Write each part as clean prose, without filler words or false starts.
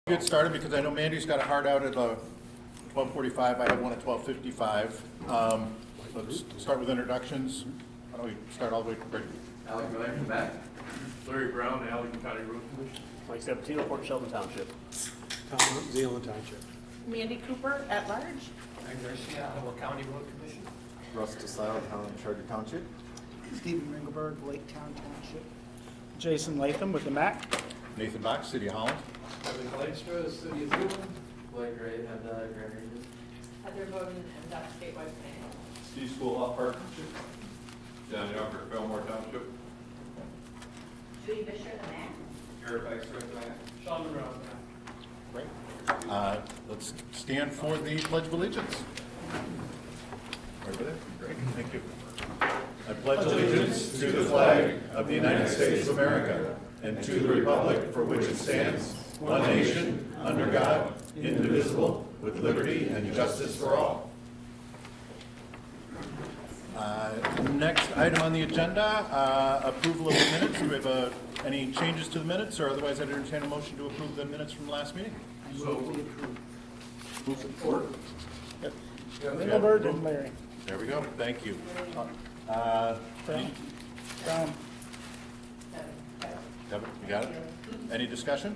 Get started because I know Mandy's got a hard out at 12:45. I have one at 12:55. Let's start with introductions. Why don't we start all the way to Brady? Alex Miller from back. Larry Brown, Allegan County Road Commission. Mike Sabatino, Port Sheldon Township. Tom Hunt, Zealand Township. Mandy Cooper at large. Greg Garcia, Iowa County Road Commission. Russ DeSile, Town Charter Township. Stephen Ringelberg, Lake Town Township. Jason Latham with the MACC. Nathan Box, City of Holland. Kevin Kleinstra, City of Zealand. Blake Gray, Grand Region. Heather Bowden and Dr. Gateway Planning. Steve Schoolhoff Partnership. John Younger, Belmore Township. Judy Fisher, the MACC. Eric Eichster, Sean Monroe. Great. Let's stand for the Pledge of Allegiance. Everybody? Great. Thank you. I pledge allegiance to the flag of the United States of America and to the republic for which it stands, one nation, under God, indivisible, with liberty and justice for all. Next item on the agenda, approval of the minutes. Do we have any changes to the minutes, or otherwise I'd entertain a motion to approve the minutes from the last meeting? Move support. Yep. Ringelberg and Larry. There we go. Thank you. Brown. Kevin, you got it? Any discussion?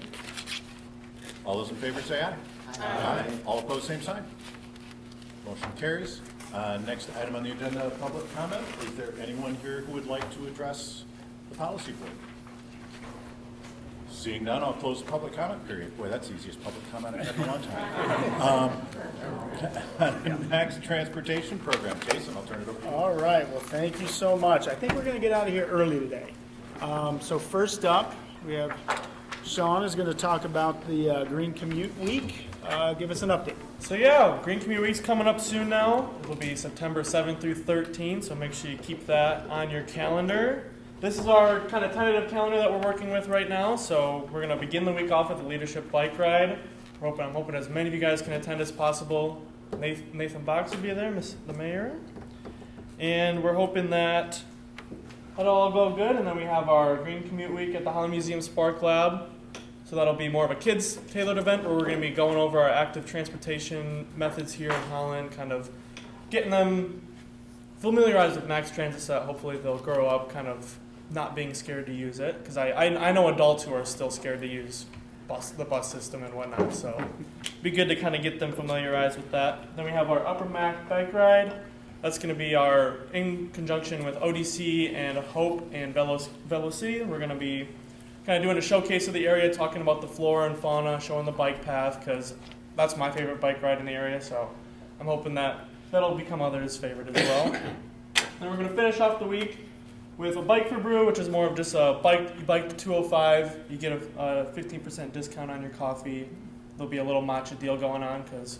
All those in favor say aye. Aye. All opposed, same sign. Motion carries. Next item on the agenda, public comment. Is there anyone here who would like to address the policy board? Seeing none, I'll close the public comment period. Boy, that's the easiest public comment I've had in a long time. MACC Transportation Program. Jason, I'll turn it over to you. All right, well, thank you so much. I think we're going to get out of here early today. So first up, we have Sean is going to talk about the Green Commute Week. Give us an update. So yeah, Green Commute Week's coming up soon now. It'll be September 7th through 13th, so make sure you keep that on your calendar. This is our kind of tentative calendar that we're working with right now, so we're going to begin the week off with a leadership bike ride. I'm hoping as many of you guys can attend as possible. Nathan Box will be there, the mayor. And we're hoping that that'll all go good, and then we have our Green Commute Week at the Holland Museum Spark Lab. So that'll be more of a kids-tailored event where we're going to be going over our active transportation methods here in Holland, kind of getting them familiarized with MACC Transit Set. Hopefully they'll grow up kind of not being scared to use it, because I know adults who are still scared to use the bus system and whatnot, so it'd be good to kind of get them familiarized with that. Then we have our Upper MACC bike ride. That's going to be in conjunction with ODC and Hope and Velocity. We're going to be kind of doing a showcase of the area, talking about the flora and fauna, showing the bike path, because that's my favorite bike ride in the area, so I'm hoping that'll become others' favorite as well. Then we're going to finish off the week with a Bike for Brew, which is more of just a bike to 205. You get a 15% discount on your coffee. There'll be a little matcha deal going on, because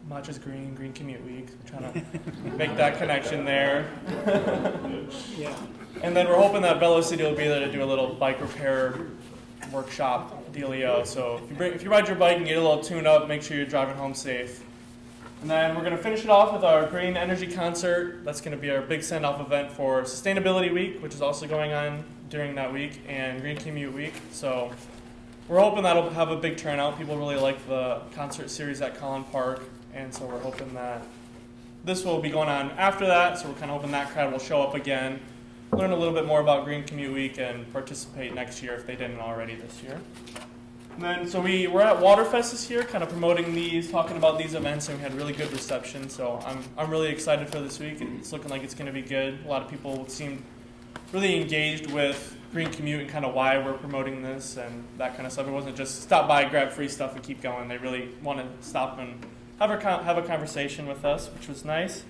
matcha's Green Commute Week. We're trying to make that connection there. Yeah. And then we're hoping that Velocity will be there to do a little bike repair workshop dealio. So if you ride your bike and get a little tuned up, make sure you're driving home safe. And then we're going to finish it off with our Green Energy Concert. That's going to be our big send-off event for Sustainability Week, which is also going on during that week, and Green Commute Week. So we're hoping that'll have a big turnout. People really like the concert series at Collin Park, and so we're hoping that this will be going on after that. So we're kind of hoping that crowd will show up again, learn a little bit more about Green Commute Week, and participate next year if they didn't already this year. And then, so we're at Waterfest this year, kind of promoting these, talking about these events, and we had really good reception. So I'm really excited for this week. It's looking like it's going to be good. A lot of people seemed really engaged with Green Commute and kind of why we're promoting this and that kind of stuff. It wasn't just stop by, grab free stuff, and keep going. They really want to stop and have a conversation with us, which was nice.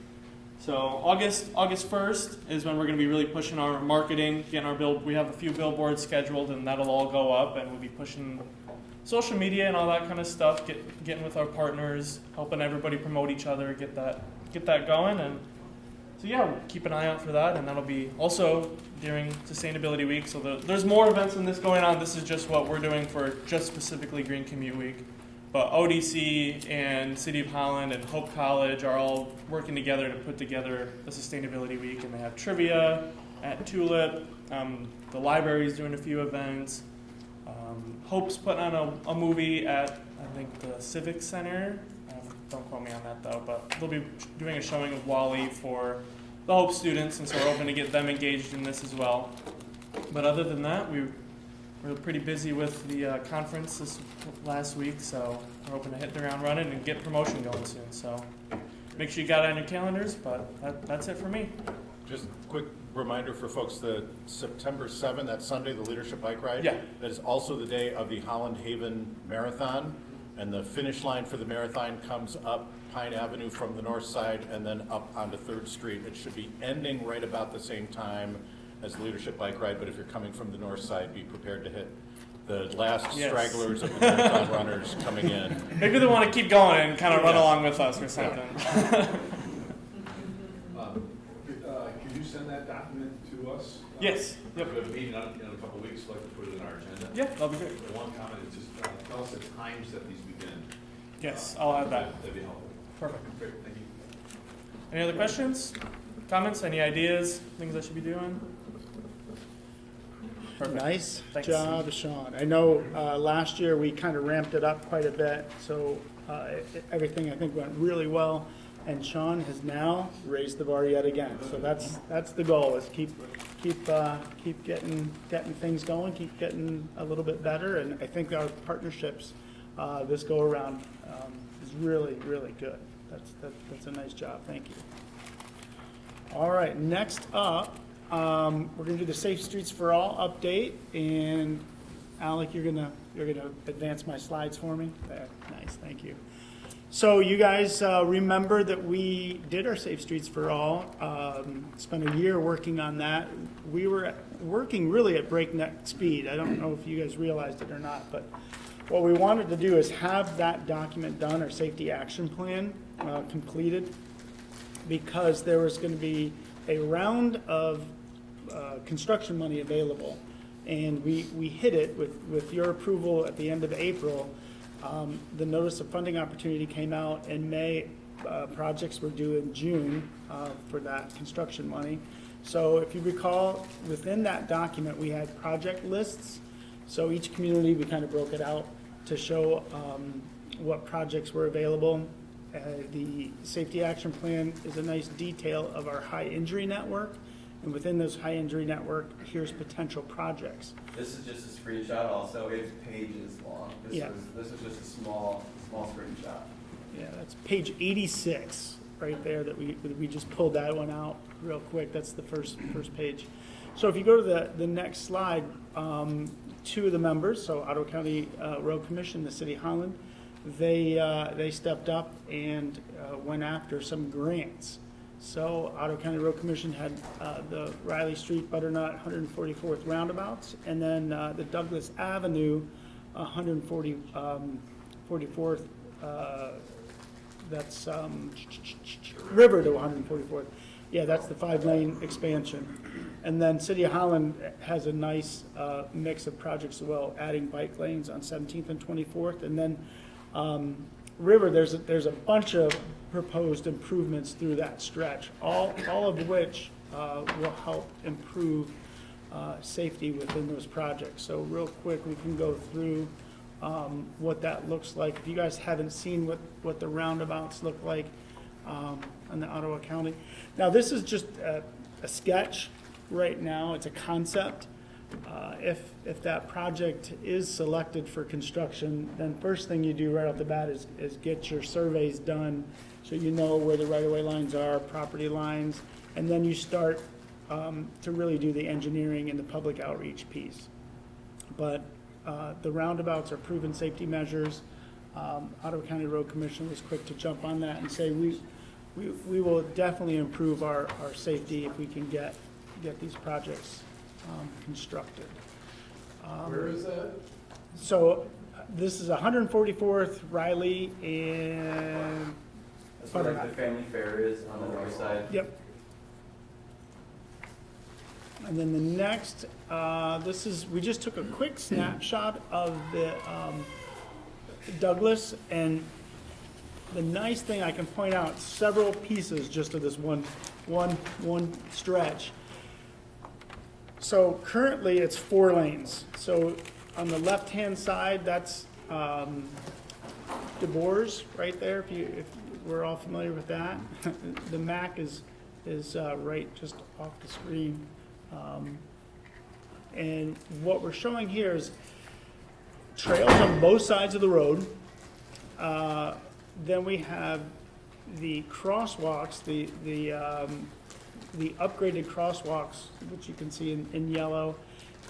So August 1st is when we're going to be really pushing our marketing, getting our we have a few billboards scheduled, and that'll all go up, and we'll be pushing social media and all that kind of stuff, getting with our partners, helping everybody promote each other, get that going. And so yeah, keep an eye out for that, and that'll be also during Sustainability Week. So there's more events than this going on. This is just what we're doing for just specifically Green Commute Week. But ODC and City of Holland and Hope College are all working together to put together the Sustainability Week, and they have trivia at Tulip. The library's doing a few events. Hope's putting on a movie at, I think, the Civic Center. Don't quote me on that though, but they'll be doing a showing of Wall-E for the Hope students, and so we're hoping to get them engaged in this as well. But other than that, we were pretty busy with the conference this last week, so we're hoping to hit the ground running and get promotion going soon. So make sure you got it on your calendars, but that's it for me. Just a quick reminder for folks, the September 7th, that Sunday, the Leadership Bike Ride. Yeah. That is also the day of the Holland Haven Marathon. And the finish line for the marathon comes up Pine Avenue from the north side and then up onto 3rd Street. It should be ending right about the same time as the Leadership Bike Ride, but if you're coming from the north side, be prepared to hit the last Yes. stragglers of the marathon runners coming in. Maybe they want to keep going and kind of run Yeah. along with us or something. Could you send that document to us? Yes. Yep. We have a meeting in a couple of weeks, so I'd like to put it in our agenda. Yeah, that'll be great. The one comment is just tell us the times that these begin. Yes, I'll add that. That'd be helpful. Perfect. Great, thank you. Any other questions, comments, any ideas, things I should be doing? Perfect. Nice Thanks. job, Sean. I know last year we kind of ramped it up quite a bit, so everything I think went really well. And Sean has now raised the bar yet again. So that's the goal, is keep getting things going, keep getting a little bit better. And I think our partnerships this go around is really, really good. That's a nice job. Thank you. All right, next up, we're gonna do the Safe Streets for All update. And Alec, you're gonna advance my slides for me. There, nice, thank you. So you guys remember that we did our Safe Streets for All, spent a year working on that. We were working really at breakneck speed. I don't know if you guys realized it or not, but what we wanted to do is have that document done, our safety action plan completed, because there was going to be a round of construction money available. And we hit it with your approval at the end of April. The notice of funding opportunity came out in May. Projects were due in June for that construction money. So if you recall, within that document, we had project lists. So each community, we kind of broke it out to show what projects were available. The safety action plan is a nice detail of our high injury network. And within those high injury network, here's potential projects. This is just a screenshot also, it's pages long. Yeah. This is just a small screenshot. Yeah, that's page 86 right there that we just pulled that one out real quick. That's the first page. So if you go to the next slide, two of the members, so Ottawa County Road Commission, the City of Holland, they stepped up and went after some grants. So Ottawa County Road Commission had the Riley Street, Butternut, 144th roundabouts, and then the Douglas Avenue, 144th, that's River to 144th. Yeah, that's the 5-lane expansion. And then City of Holland has a nice mix of projects as well, adding bike lanes on 17th and 24th. And then River, there's a bunch of proposed improvements through that stretch, all of which will help improve safety within those projects. So real quick, we can go through what that looks like. If you guys haven't seen what the roundabouts look like in the Ottawa County. Now this is just a sketch right now, it's a concept. If that project is selected for construction, then first thing you do right off the bat is get your surveys done so you know where the right-of-way lines are, property lines, and then you start to really do the engineering and the public outreach piece. But the roundabouts are proven safety measures. Ottawa County Road Commission was quick to jump on that and say we will definitely improve our safety if we can get these projects constructed. Where is that? So this is 144th Riley and That's where like the family fair is on the north side. yep. And then the next, we just took a quick snapshot of the Douglas, and the nice thing I can point out several pieces just of this one stretch. So currently it's 4 lanes. So on the left-hand side, that's DeBoers right there, if we're all familiar with that. The MACC is right just off the screen. And what we're showing here is trails on both sides of the road. Then we have the crosswalks, the upgraded crosswalks, which you can see in yellow.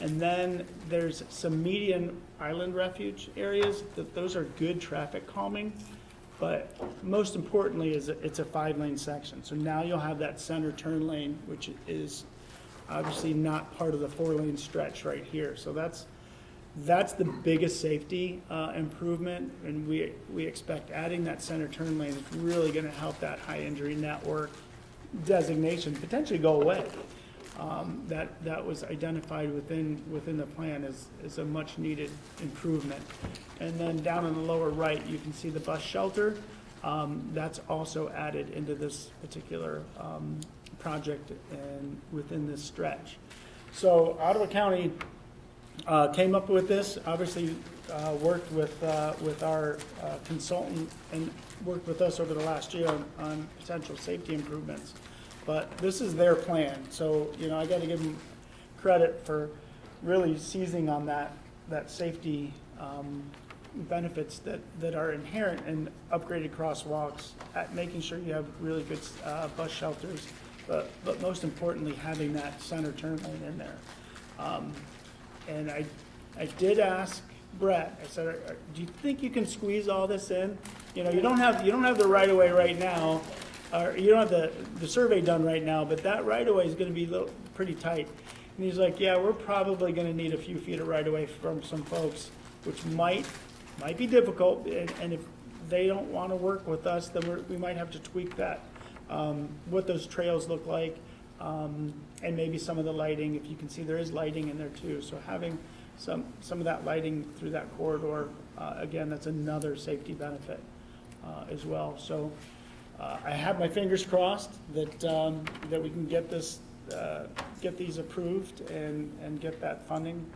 And then there's some median island refuge areas. Those are good traffic calming. But most importantly is it's a 5-lane section. So now you'll have that center turn lane, which is obviously not part of the 4-lane stretch right here. So that's the biggest safety improvement, and we expect adding that center turn lane is really going to help that high injury network designation potentially go away. That was identified within the plan as a much needed improvement. And then down in the lower right, you can see the bus shelter. That's also added into this particular project and within this stretch. So Ottawa County came up with this, obviously worked with our consultant and worked with us over the last year on potential safety improvements. But this is their plan, so I got to give them credit for really seizing on that safety benefits that are inherent in upgraded crosswalks, at making sure you have really good bus shelters, but most importantly having that center turn lane in there. And I did ask Brett, I said, do you think you can squeeze all this in? You don't have the right of way right now, or you don't have the survey done right now, but that right of way is going to be pretty tight. And he's like, yeah, we're probably going to need a few feet of right of way from some folks, which might be difficult. And if they don't want to work with us, then we might have to tweak that, what those trails look like, and maybe some of the lighting. If you can see, there is lighting in there too. So having some of that lighting through that corridor, again, that's another safety benefit as well. So I have my fingers crossed that we can get these approved and get that funding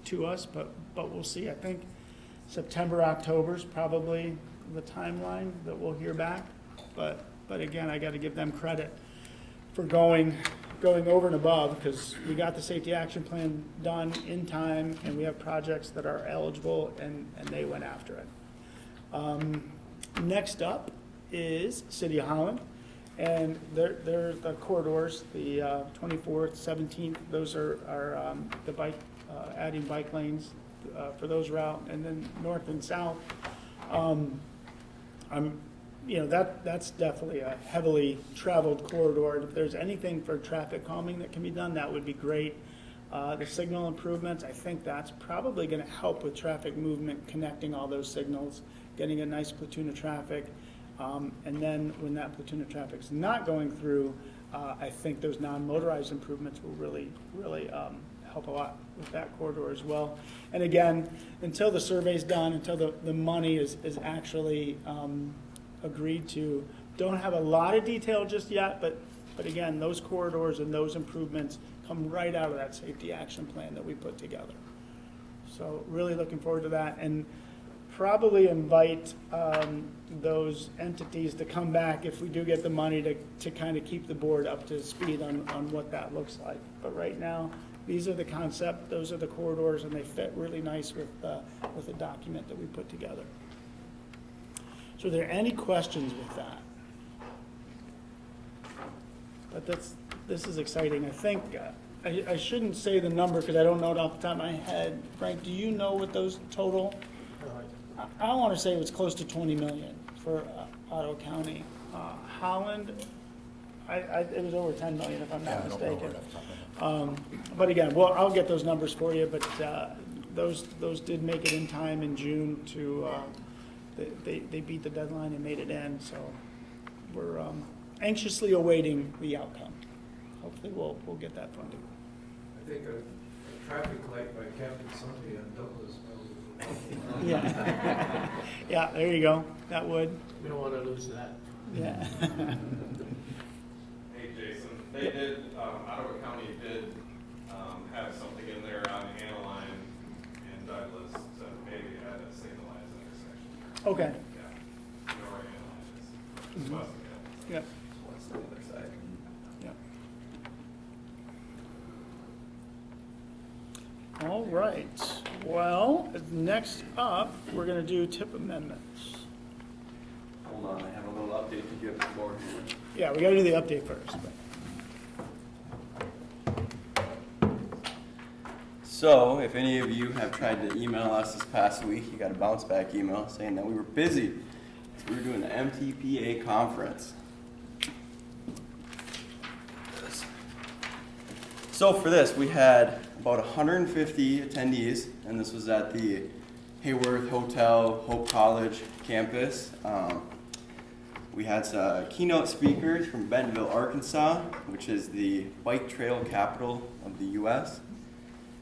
to us, but we'll see. I think September, October is probably the timeline that we'll hear back. But again, I got to give them credit for going over and above, because we got the safety action plan done in time, and we have projects that are eligible, and they went after it. Next up is City of Holland, and they're the corridors, the 24th, 17th. Those are the bike adding bike lanes for those route, and then north and south. That's definitely a heavily traveled corridor. If there's anything for traffic calming that can be done, that would be great. The signal improvements, I think that's probably going to help with traffic movement, connecting all those signals, getting a nice platoon of traffic. And then when that platoon of traffic's not going through, I think those non-motorized improvements will really help a lot with that corridor as well. And again, until the survey's done, until the money is actually agreed to, don't have a lot of detail just yet, but again, those corridors and those improvements come right out of that safety action plan that we put together. So really looking forward to that, and probably invite those entities to come back if we do get the money to kind of keep the board up to speed on what that looks like. But right now, these are the concept, those are the corridors, and they fit really nice with the document that we put together. So are there any questions with that? But this is exciting. I think I shouldn't say the number because I don't know it off the top of my head. Frank, do you know what those total? I want to say it was close to 20 million for Ottawa County. Holland, it was over 10 million if I'm not mistaken. But again, I'll get those numbers for you. But those did make it in time in June to. They beat the deadline and made it in. So we're anxiously awaiting the outcome. Hopefully, we'll get that funding. I think a traffic light by Captain Sunday on Douglas. Yeah. Yeah, there you go. That would. We don't want to lose that. Yeah. Hey, Jason, they did, Ottawa County did have something in there on Aniline Okay, Yeah. You know where Ann is. It's west of Ann. yeah, What's the other side? yeah. All right, well, next up, we're gonna do tip amendments. Hold on, I have a little update to give beforehand. Yeah, we gotta do the update first. So, if any of you have tried to email us this past week, you got a bounce back email saying that we were busy. So we were doing the MTPA conference. So for this, we had about 150 attendees, and this was at the Hayworth Hotel, Hope College campus. We had some keynote speakers from Bentonville, Arkansas, which is the bike trail capital of the U.S.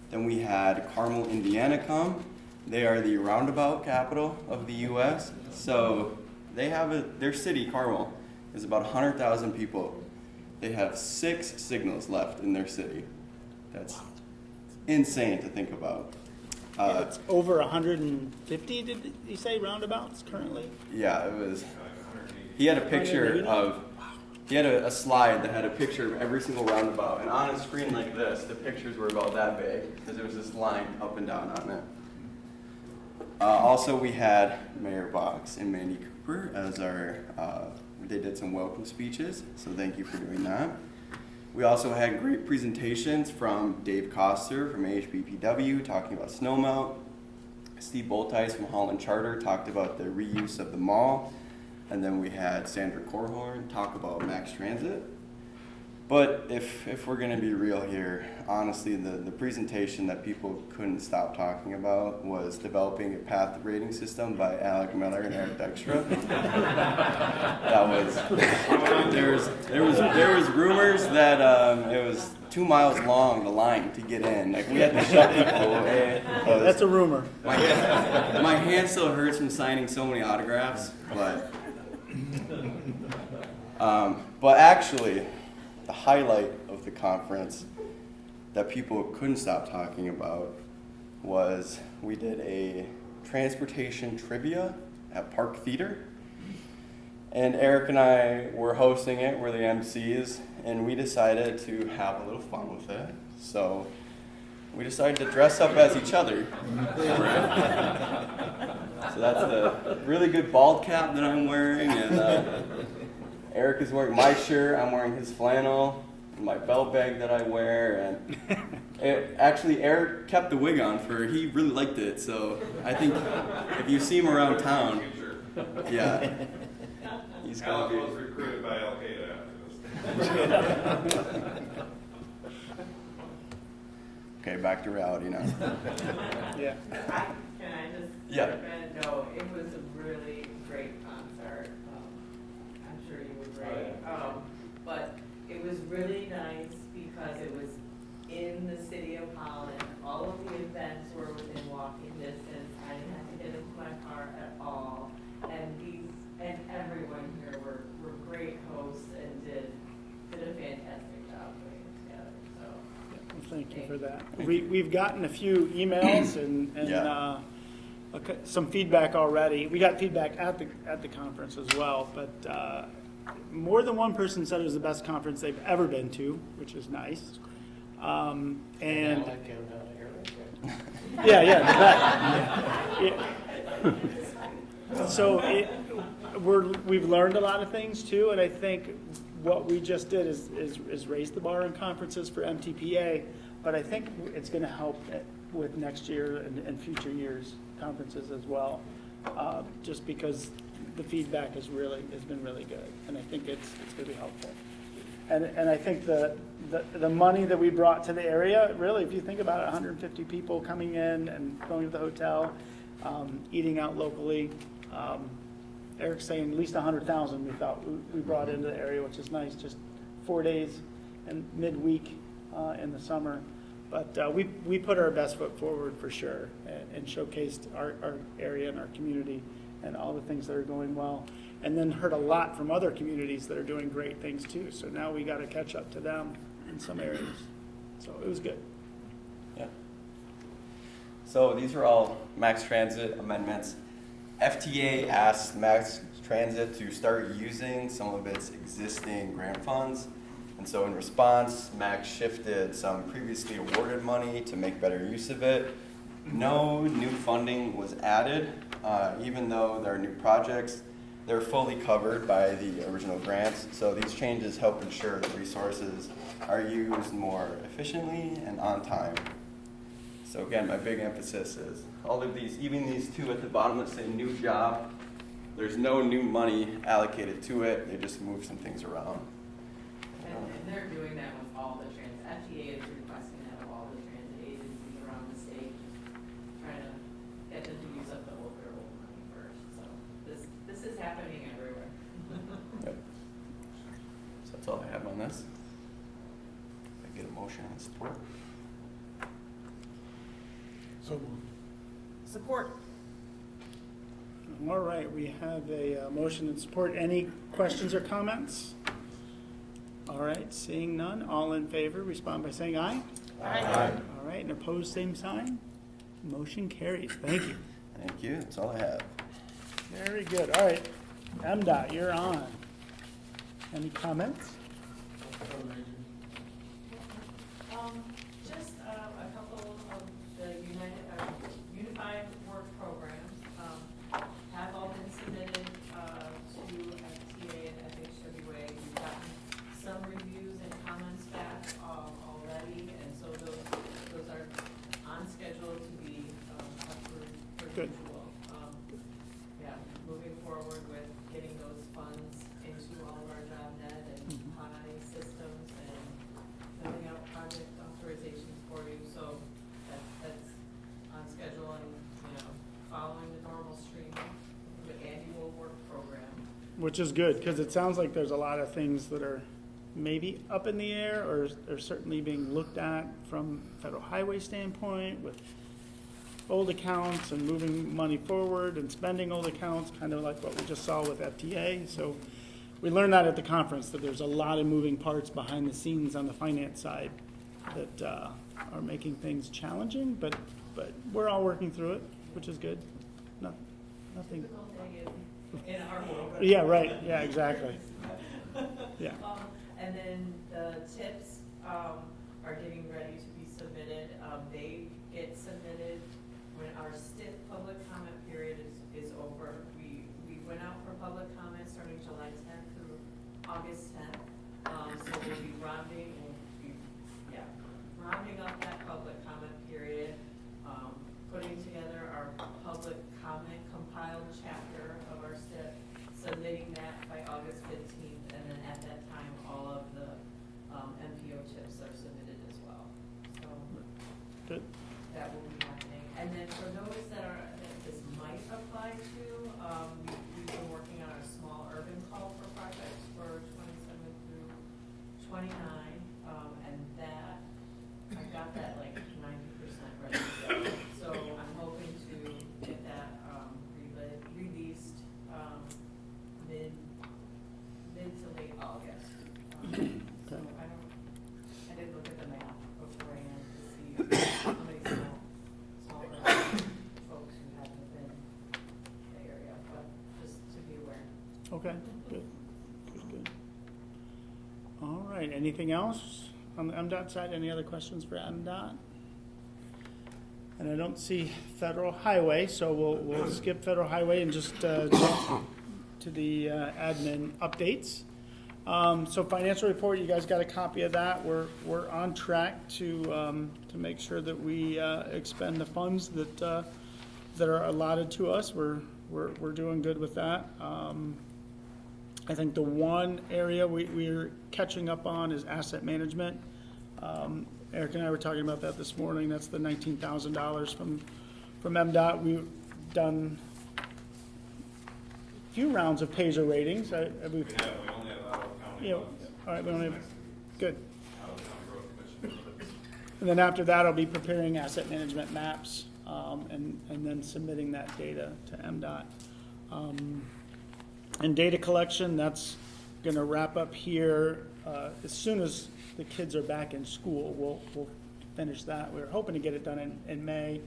Then we had Carmel, Indiana come. They are the roundabout capital of the U.S. So they have their city, Carmel, is about 100,000 people. They have 6 signals left in their city. That's insane to think about. It's over 150, did you say, roundabouts currently? Yeah, it was. He had a picture of. He had a slide that had a picture of every single roundabout, and on a screen like this, the pictures were about that big because there was this line up and down on it. Also, we had Mayor Box and Mandy Cooper as our. They did some welcome speeches, so thank you for doing that. We also had great presentations from Dave Koster from AHBPW talking about snowmelt. Steve Boltice from Holland Charter talked about the reuse of the mall. And then we had Sandra Korhorn talk about MACC Transit. But if we're going to be real here, honestly, the presentation that people couldn't stop talking about was developing a path rating system by Alec Miller and Eric Dykstra. That was there was rumors that it was 2 miles long, the line to get in. Like we had to shut people away. That's a rumor. My hand still hurts from signing so many autographs, but actually, the highlight of the conference that people couldn't stop talking about was we did a transportation trivia at Park Theater. And Eric and I were hosting it, we're the MCs, and we decided to have a little fun with it. So we decided to dress up as each other. So that's the really good bald cap that I'm wearing, and Eric is wearing my shirt, I'm wearing his flannel, and my belt bag that I wear, and actually Eric kept the wig on he really liked it, so I think if you see him around town, yeah, he's Alex gonna was be. recruited by Al Qaeda after this. Okay, back to reality now. Yeah. Can I just Yeah. jump in? No, it was a really great concert. I'm sure you agree. But it was really nice because it was in the city of Holland. All of the events were within walking distance. I didn't have to get into my car at all. And everyone here were great hosts and did a fantastic job putting it together. So. Well, thank you for that. We've gotten a few emails and Yeah. some feedback already. We got feedback at the conference as well, but more than one person said it was the best conference they've ever been to, which is nice. And yeah. So we've learned a lot of things too, and I think what we just did is raise the bar in conferences for MTPA, but I think it's going to help with next year and future years conferences as well, just because the feedback has been really good, and I think it's going to be helpful. And I think the money that we brought to the area, really, if you think about it, 150 people coming in and going to the hotel, eating out locally. Eric's saying at least 100,000 we thought we brought into the area, which is nice, just 4 days and midweek in the summer. But we put our best foot forward for sure and showcased our area and our community and all the things that are going well. And then heard a lot from other communities that are doing great things too. So now we got to catch up to them in some areas. So it was good. Yeah. So these are all MACC Transit amendments. FTA asked Mass Transit to start using some of its existing grant funds. And so in response, MACC shifted some previously awarded money to make better use of it. No new funding was added, even though there are new projects. They're fully covered by the original grants. So these changes help ensure that resources are used more efficiently and on time. So again, my big emphasis is all of these, even these two at the bottom that say new job, there's no new money allocated to it. They just move some things around. And they're doing that with all the FTA is requesting that of all the transit agencies around the state, trying to get them to use up their old money first. So this is happening everywhere. Yep. So that's all I have on this. I get a motion and support. So moved. Support. All right, we have a motion and support. Any questions or comments? All right, seeing none, all in favor, respond by saying aye. Aye. All right, and opposed, same sign. Motion carries. Thank you. Thank you. That's all I have. Very good. All right, MDOT, you're on. Any comments? Just a couple of the unified work programs have all been submitted to FTA and FHWA. We've gotten some reviews and comments back already, and so those are on schedule to be approved for Good. usual. Yeah, moving forward with getting those funds into all of our JobNet and HI systems and filling out project authorizations for you. So that's on schedule and, following the normal stream of the annual work program. Which is good, because it sounds like there's a lot of things that are maybe up in the air or certainly being looked at from federal highway standpoint with old accounts and moving money forward and spending old accounts, kind of like what we just saw with FTA. So we learned that at the conference, that there's a lot of moving parts behind the scenes on the finance side that are making things challenging, but we're all working through it, which is good. Nothing. Typical thing in our world. Yeah, right. Yeah, exactly. Yeah. And then the tips are getting ready to be submitted. They get submitted when our stiff public comment period is over. We went out for public comment starting July 10th through August 10th. So we'll be rounding up that public comment period, putting together our public comment compiled chapter of our STIP, submitting that by August 15th, and then at that time, all of the MPO tips are submitted as well. So Good. that will be happening. And then for those that this might apply to, we've been working on our small urban call for projects for 27 through 29, and that, I got that like 90% ready to go. So I'm hoping to get that released mid to late August. So I didn't look at the map beforehand to see how many small folks who haven't been in the area, but just to be aware. Okay, good. All right, anything else on the MDOT side? Any other questions for MDOT? And I don't see federal highway, so we'll skip federal highway and just jump to the admin updates. So financial report, you guys got a copy of that. We're on track to make sure that we expend the funds that are allotted to us. We're doing good with that. I think the one area we're catching up on is asset management. Eric and I were talking about that this morning. That's the $19,000 from MDOT. We've done a few rounds of PASER ratings. We only have Ottawa County. All right, we only have, good. Ottawa County Road Commission. And then after that, I'll be preparing asset management maps and then submitting that data to MDOT. And data collection, that's going to wrap up here as soon as the kids are back in school. We'll finish that. We're hoping to get it done in May.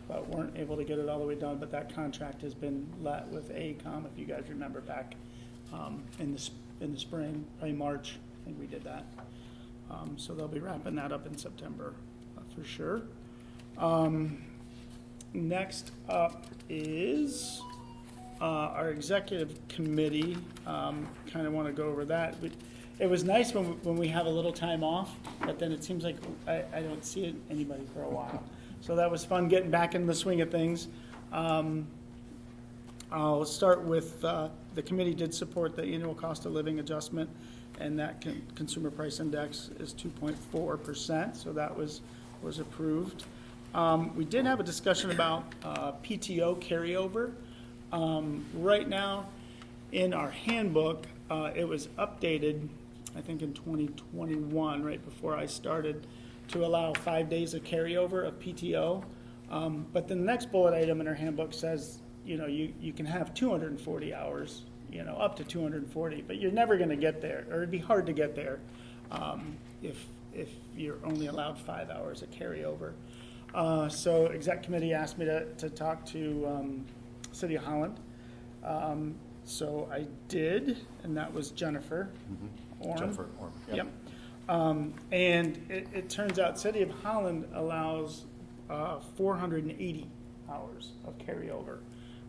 but weren't able to get it all the way done. But that contract has been let with AECom, if you guys remember back in the spring, probably March, I think we did that. So they'll be wrapping that up in September for sure. Next up is our executive committee. Kind of want to go over that. It was nice when we have a little time off, but then it seems like I don't see anybody for a while. So that was fun getting back in the swing of things. I'll start with the committee did support the annual cost of living adjustment, and that consumer price index is 2.4%, so that was approved. We did have a discussion about PTO carryover. Right now, in our handbook, it was updated, I think in 2021, right before I started, to allow 5 days of carryover of PTO. But the next bullet item in our handbook says, you can have 240 hours, up to 240, but you're never going to get there, or it'd be hard to get there if you're only allowed 5 hours of carryover. So exec committee asked me to talk to City of Holland. So I did, and that was Jennifer Orm. Jennifer Orm, Yep. And it turns out City of Holland allows 480 hours of carryover,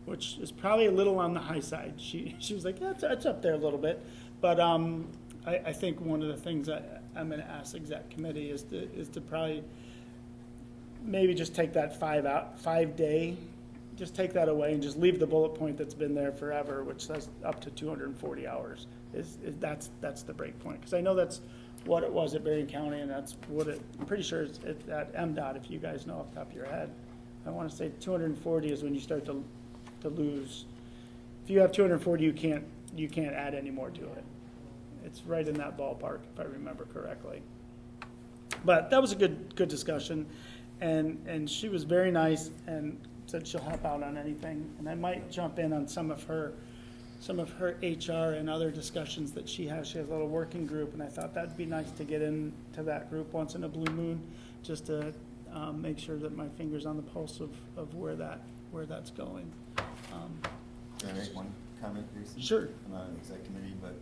which is probably a little on the high side. She was like, yeah, it's up there a little bit. But I think one of the things that I'm going to ask exec committee is to probably maybe just take that 5 day, just take that away and just leave the bullet point that's been there forever, which says up to 240 hours. That's the break point, because I know that's what it was at Berrien County, and that's what I'm pretty sure it's at MDOT, if you guys know off the top of your head. I want to say 240 is when you start to lose. If you have 240, you can't add any more to it. It's right in that ballpark, if I remember correctly. But that was a good discussion, and she was very nice and said she'll help out on anything. And I might jump in on some of her HR and other discussions that she has. She has a little working group, and I thought that'd be nice to get into that group once in a blue moon, just to make sure that my finger's on the pulse of where that's going. Can I make one comment, Jason? Sure. I'm not an exec committee, but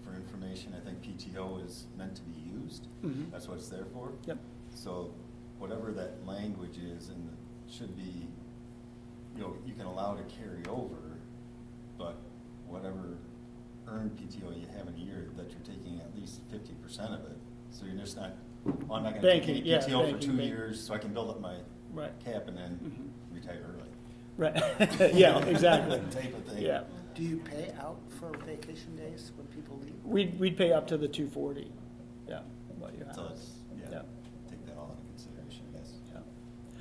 for information, I think PTO is meant to be used. Mhm. That's what it's there for. Yep. So whatever that language is, and it should be, you can allow to carry over, but whatever earned PTO you have in a year, that you're taking at least 50% of it. So you're just not, I'm not going to take any Banking, yeah, PTO for banking, 2 bank. years, so I can build up my Right. cap and then retire early. Right. Yeah, exactly. Type of thing. Yeah. Do you pay out for vacation days when people leave? We'd pay up to the 240. Yeah. What you have. So it's, Yeah. take that all into consideration, yes. Yeah.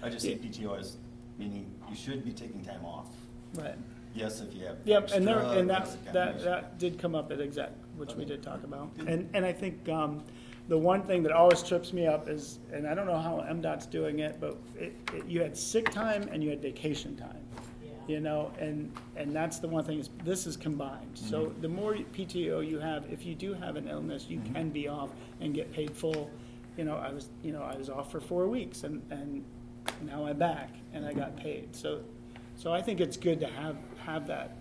I just see Yeah. PTO as meaning you should be taking time off. Right. Yes, if you have Yep, and extra, that that's a combination. that did come up at exec, which we Okay. did talk about. Good. And I think the one thing that always trips me up is, and I don't know how MDOT's doing it, but you had sick time and you had vacation time. Yeah. And that's the one thing, is this is combined. So the more PTO you have, if you do have an illness, you can be off and get paid full. I was off for 4 weeks, and now I'm back and I got paid. So I think it's good to have that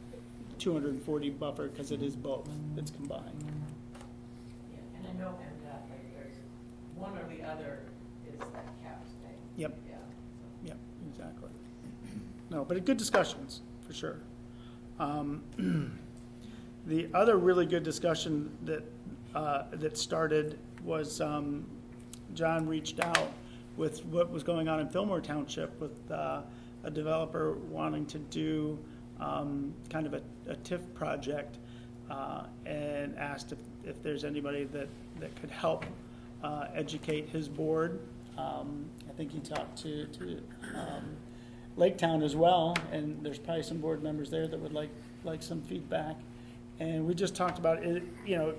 240 buffer, because it is both. It's combined. Yeah, and I know MDOT, like, there's one or the other is that CAPS thing. Yep. Yeah. Yep, exactly. No, but good discussions, for sure. The other really good discussion that started was John reached out with what was going on in Fillmore Township with a developer wanting to do kind of a TIF project, and asked if there's anybody that could help educate his board. I think he talked to Lake Town as well, and there's probably some board members there that would like some feedback. And we just talked about it,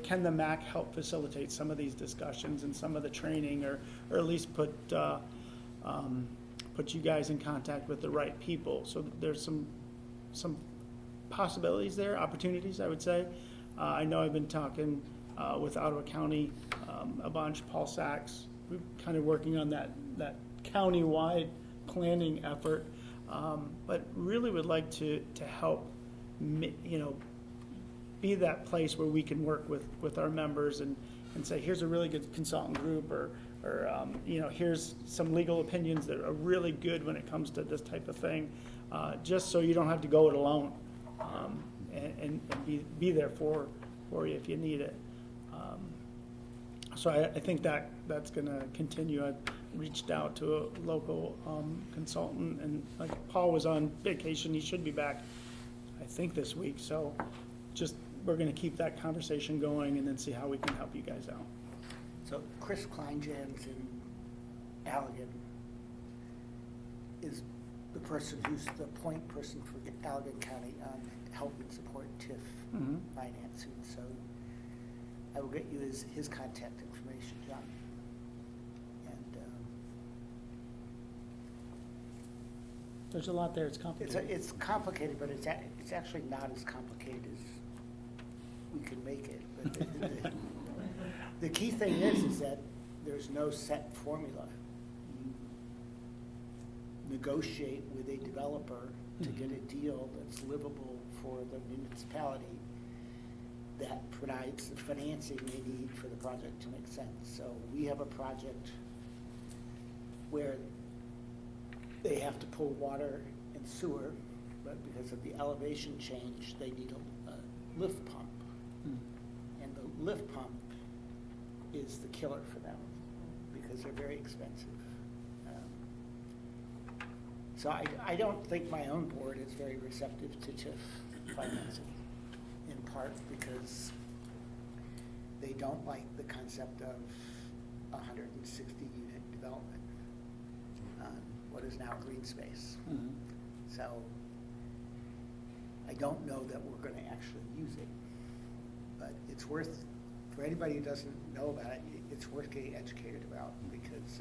can the MACC help facilitate some of these discussions and some of the training, or at least put you guys in contact with the right people. So there's some possibilities there, opportunities, I would say. I know I've been talking with Ottawa County a bunch, Paul Sachs. We're kind of working on that county-wide planning effort, but really would like to help, be that place where we can work with our members and say, here's a really good consultant group, or here's some legal opinions that are really good when it comes to this type of thing, just so you don't have to go it alone, and be there for you if you need it. So I think that's going to continue. I've reached out to a local consultant, and like Paul was on vacation, he should be back, I think, this week. So we're going to keep that conversation going and then see how we can help you guys out. So Chris Kleinjans in Allegan is the person who's the point person for Allegan County on helping support TIF financing. So I will get you his contact information, John. And There's a lot there. It's complicated. it's complicated, but it's actually not as complicated as we can make it. But the key thing is that there's no set formula. You negotiate with a developer to get a deal that's livable for the municipality that provides the financing they need for the project to make sense. So we have a project where they have to pull water and sewer, but because of the elevation change, they need a lift pump. And the lift pump is the killer for them because they're very expensive. So I don't think my own board is very receptive to TIF financing, in part because they don't like the concept of 160-unit development on what is now green space. So I don't know that we're going to actually use it, but it's worth, for anybody who doesn't know about it, it's worth getting educated about, because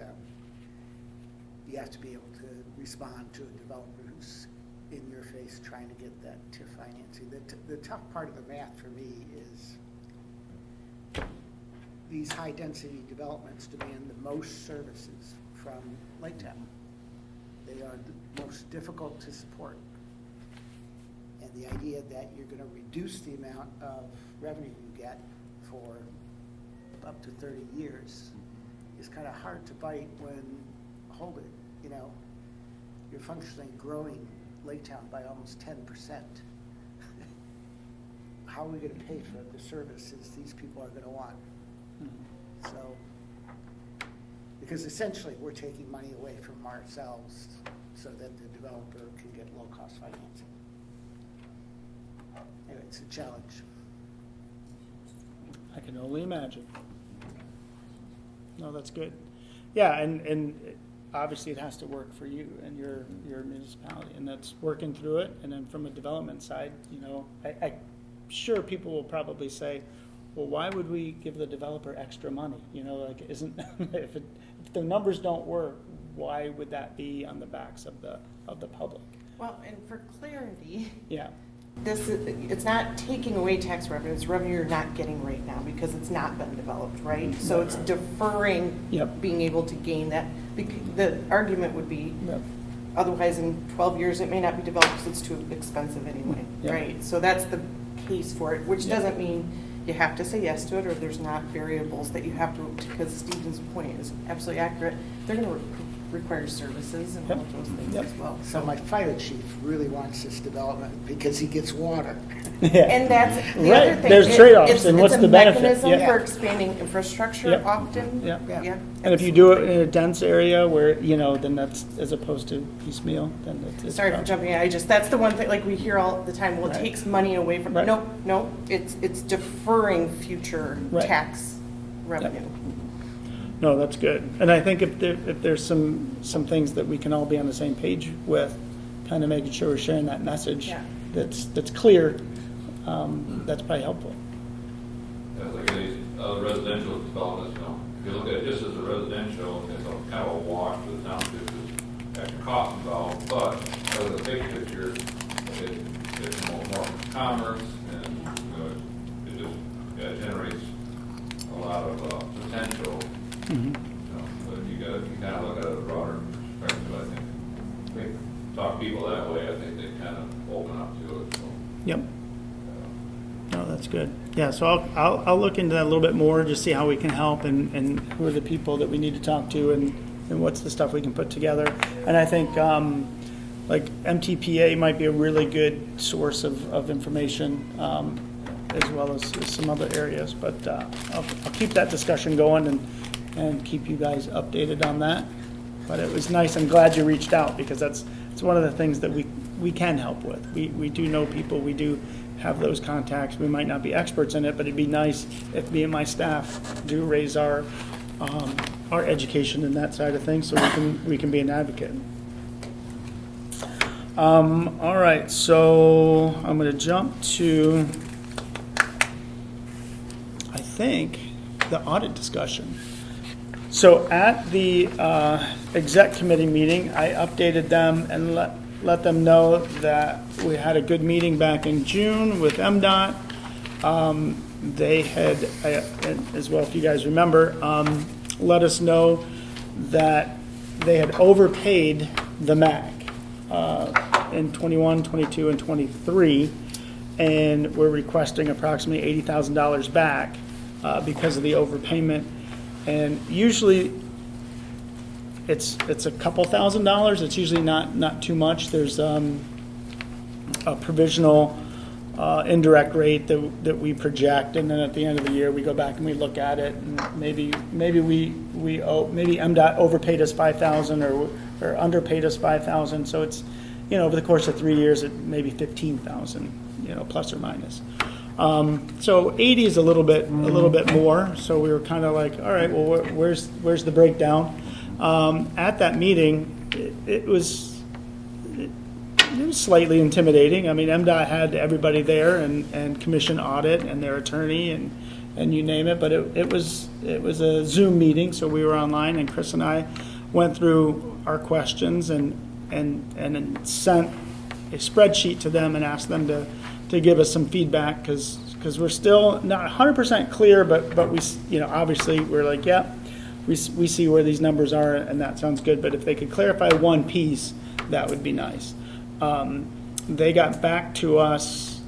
you have to be able to respond to a developer who's in your face trying to get that TIF financing. The tough part of the math for me is these high-density developments demand the most services from Lake Town. They are the most difficult to support. And the idea that you're going to reduce the amount of revenue you get for up to 30 years is kind of hard to bite when, hold it, you're functionally growing Lake Town by almost 10%. How are we going to pay for the services these people are going to want? So, because essentially we're taking money away from ourselves so that the developer can get low-cost financing. Anyway, it's a challenge. I can only imagine. No, that's good. Yeah, and obviously it has to work for you and your municipality, and that's working through it. And then from a development side, I'm sure people will probably say, well, why would we give the developer extra money? Isn't if the numbers don't work, why would that be on the backs of the public? Well, and for clarity, Yeah. It's not taking away tax revenue. It's revenue you're not getting right now because it's not been developed, right? So it's deferring being able to gain that. The argument would be, otherwise in 12 years it may not be developed because it's too expensive anyway, right? So that's the case for it, which doesn't mean you have to say yes to it, or there's not variables that you have to, because Stephen's point is absolutely accurate. They're going to require services and all of those things as well. So my fire chief really wants this development because he gets water. And that's the other thing. There's trade-offs, and what's the benefit? It's a mechanism for expanding infrastructure often. Yeah. And if you do it in a dense area where, then that's, as opposed to piecemeal, then it's. Sorry for jumping in. That's the one thing, like we hear all the time, well, it takes money away from, no, it's deferring future tax revenue. No, that's good. And I think if there's some things that we can all be on the same page with, kind of making sure we're sharing that message that's clear, that's probably helpful. Yeah, like these residential developments, if you look at it just as a residential, it's kind of a wash for the township. There's extra cost involved, but as a big picture, it's more commerce, and it just generates a lot of potential. But you kind of look at it a broader perspective, I think. talk to people that way, I think they kind of open up to it, so. Yep. No, that's good. Yeah, so I'll look into that a little bit more, just see how we can help and who are the people that we need to talk to and what's the stuff we can put together. And I think like MTPA might be a really good source of information, as well as some other areas. But I'll keep that discussion going and keep you guys updated on that. But it was nice. I'm glad you reached out, because it's one of the things that we can help with. We do know people. We do have those contacts. We might not be experts in it, but it'd be nice if me and my staff do raise our education in that side of things, so we can be an advocate. All right, so I'm going to jump to, I think, the audit discussion. So at the exec committee meeting, I updated them and let them know that we had a good meeting back in June with MDOT. They had, as well, if you guys remember, let us know that they had overpaid the MACC in 21, 22, and 23, and we're requesting approximately $80,000 back because of the overpayment. And usually it's a couple $1,000s. It's usually not too much. There's a provisional indirect rate that we project, and then at the end of the year we go back and we look at it, and maybe MDOT overpaid us $5,000 or underpaid us $5,000. So it's, over the course of 3 years, it maybe $15,000, plus or minus. So 80 is a little bit more. So we were kind of like, all right, well, where's the breakdown? At that meeting, it was slightly intimidating. I mean, MDOT had everybody there and commission audit and their attorney and you name it. But it was a Zoom meeting, so we were online, and Chris and I went through our questions and sent a spreadsheet to them and asked them to give us some feedback, because we're still not 100% clear, but we, obviously we're like, yeah, we see where these numbers are, and that sounds good. But if they could clarify one piece, that would be nice. They got back to us,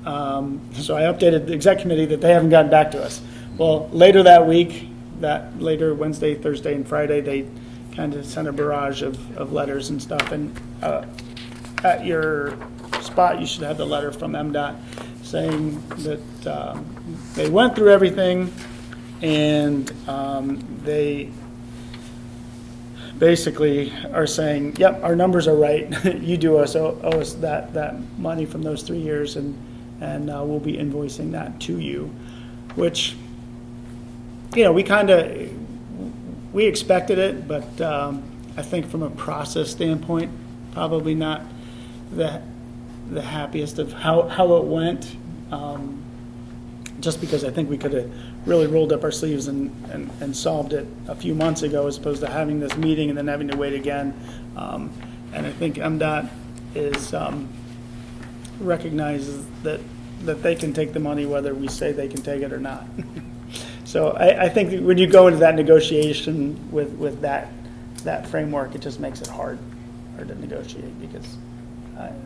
so I updated the exec committee that they haven't gotten back to us. Well, later that week, later Wednesday, Thursday, and Friday, they kind of sent a barrage of letters and stuff. And at your spot, you should have the letter from MDOT saying that they went through everything, and they basically are saying, yep, our numbers are right. You do owe us that money from those 3 years, and we'll be invoicing that to you, which, we expected it, but I think from a process standpoint, probably not the happiest of how it went, just because I think we could have really rolled up our sleeves and solved it a few months ago, as opposed to having this meeting and then having to wait again. And I think MDOT recognizes that they can take the money whether we say they can take it or not. So I think when you go into that negotiation with that framework, it just makes it hard to negotiate, because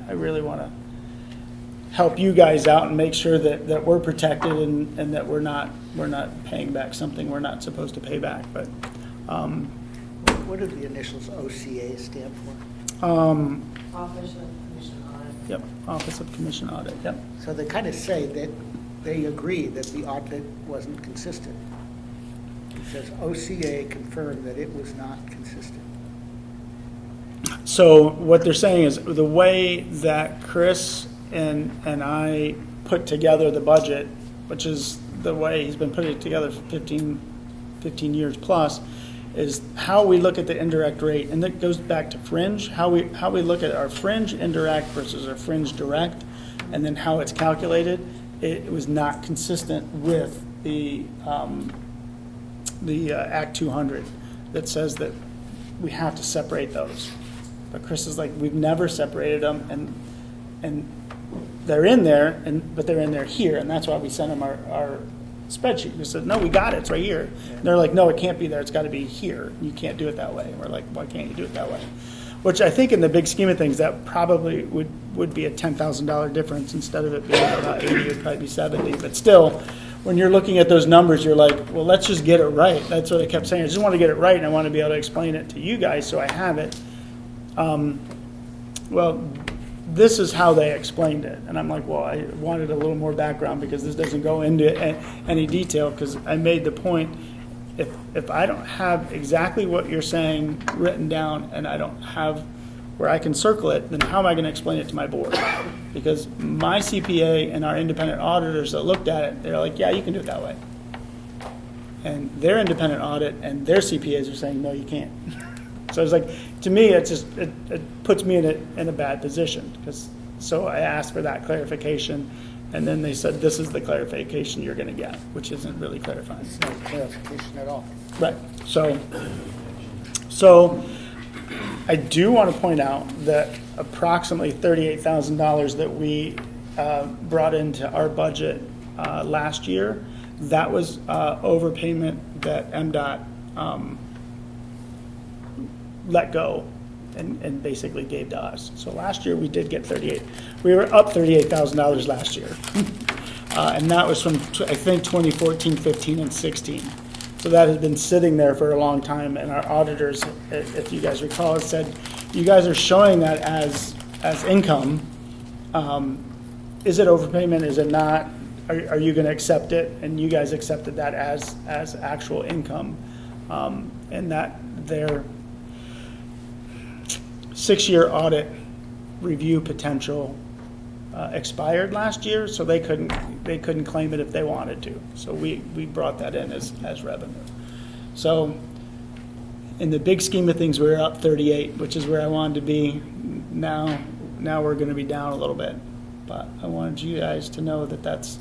I really want to help you guys out and make sure that we're protected and that we're not paying back something we're not supposed to pay back. But what do the initials OCA stand for? Office of Commission Audit. Yep, Office of Commission Audit. Yep. So they kind of say that they agree that the audit wasn't consistent. It says OCA confirmed that it was not consistent. So what they're saying is the way that Chris and I put together the budget, which is the way he's been putting it together for 15 years plus, is how we look at the indirect rate. And that goes back to fringe, how we look at our fringe indirect versus our fringe direct, and then how it's calculated. It was not consistent with the Act 200 that says that we have to separate those. But Chris is like, we've never separated them, and they're in there, but they're in there here, and that's why we sent them our spreadsheet. We said, no, we got it, it's right here. And they're like, no, it can't be there, it's got to be here. You can't do it that way. And we're like, why can't you do it that way? which I think in the big scheme of things, that probably would be a $10,000 difference. Instead of it being about 80, it would probably be 70. But still, when you're looking at those numbers, you're like, well, let's just get it right. That's what I kept saying. I just want to get it right, and I want to be able to explain it to you guys so I have it. Well, this is how they explained it. And I'm like, well, I wanted a little more background because this doesn't go into any detail, because I made the point, if I don't have exactly what you're saying written down and I don't have where I can circle it, then how am I going to explain it to my board? Because my CPA and our independent auditors that looked at it, they're like, yeah, you can do it that way. And their independent audit and their CPAs are saying, no, you can't. So it's like, to me, it's just, it puts me in a bad position. So I asked for that clarification, and then they said, this is the clarification you're going to get, which isn't really clarifying. It's no clarification at all. Right. So I do want to point out that approximately $38,000 that we brought into our budget last year, that was overpayment that MDOT let go and basically gave to us. So last year we did get we were up $38,000 last year. And that was from, I think, 2014, 15, and 16. So that has been sitting there for a long time, and our auditors, if you guys recall, said, you guys are showing that as income. Is it overpayment? Is it not? Are you going to accept it? And you guys accepted that as actual income. And that their 6-year audit review potential expired last year, so they couldn't claim it if they wanted to. So we brought that in as revenue. So in the big scheme of things, we're up 38, which is where I wanted to be. Now we're going to be down a little bit, but I wanted you guys to know that that's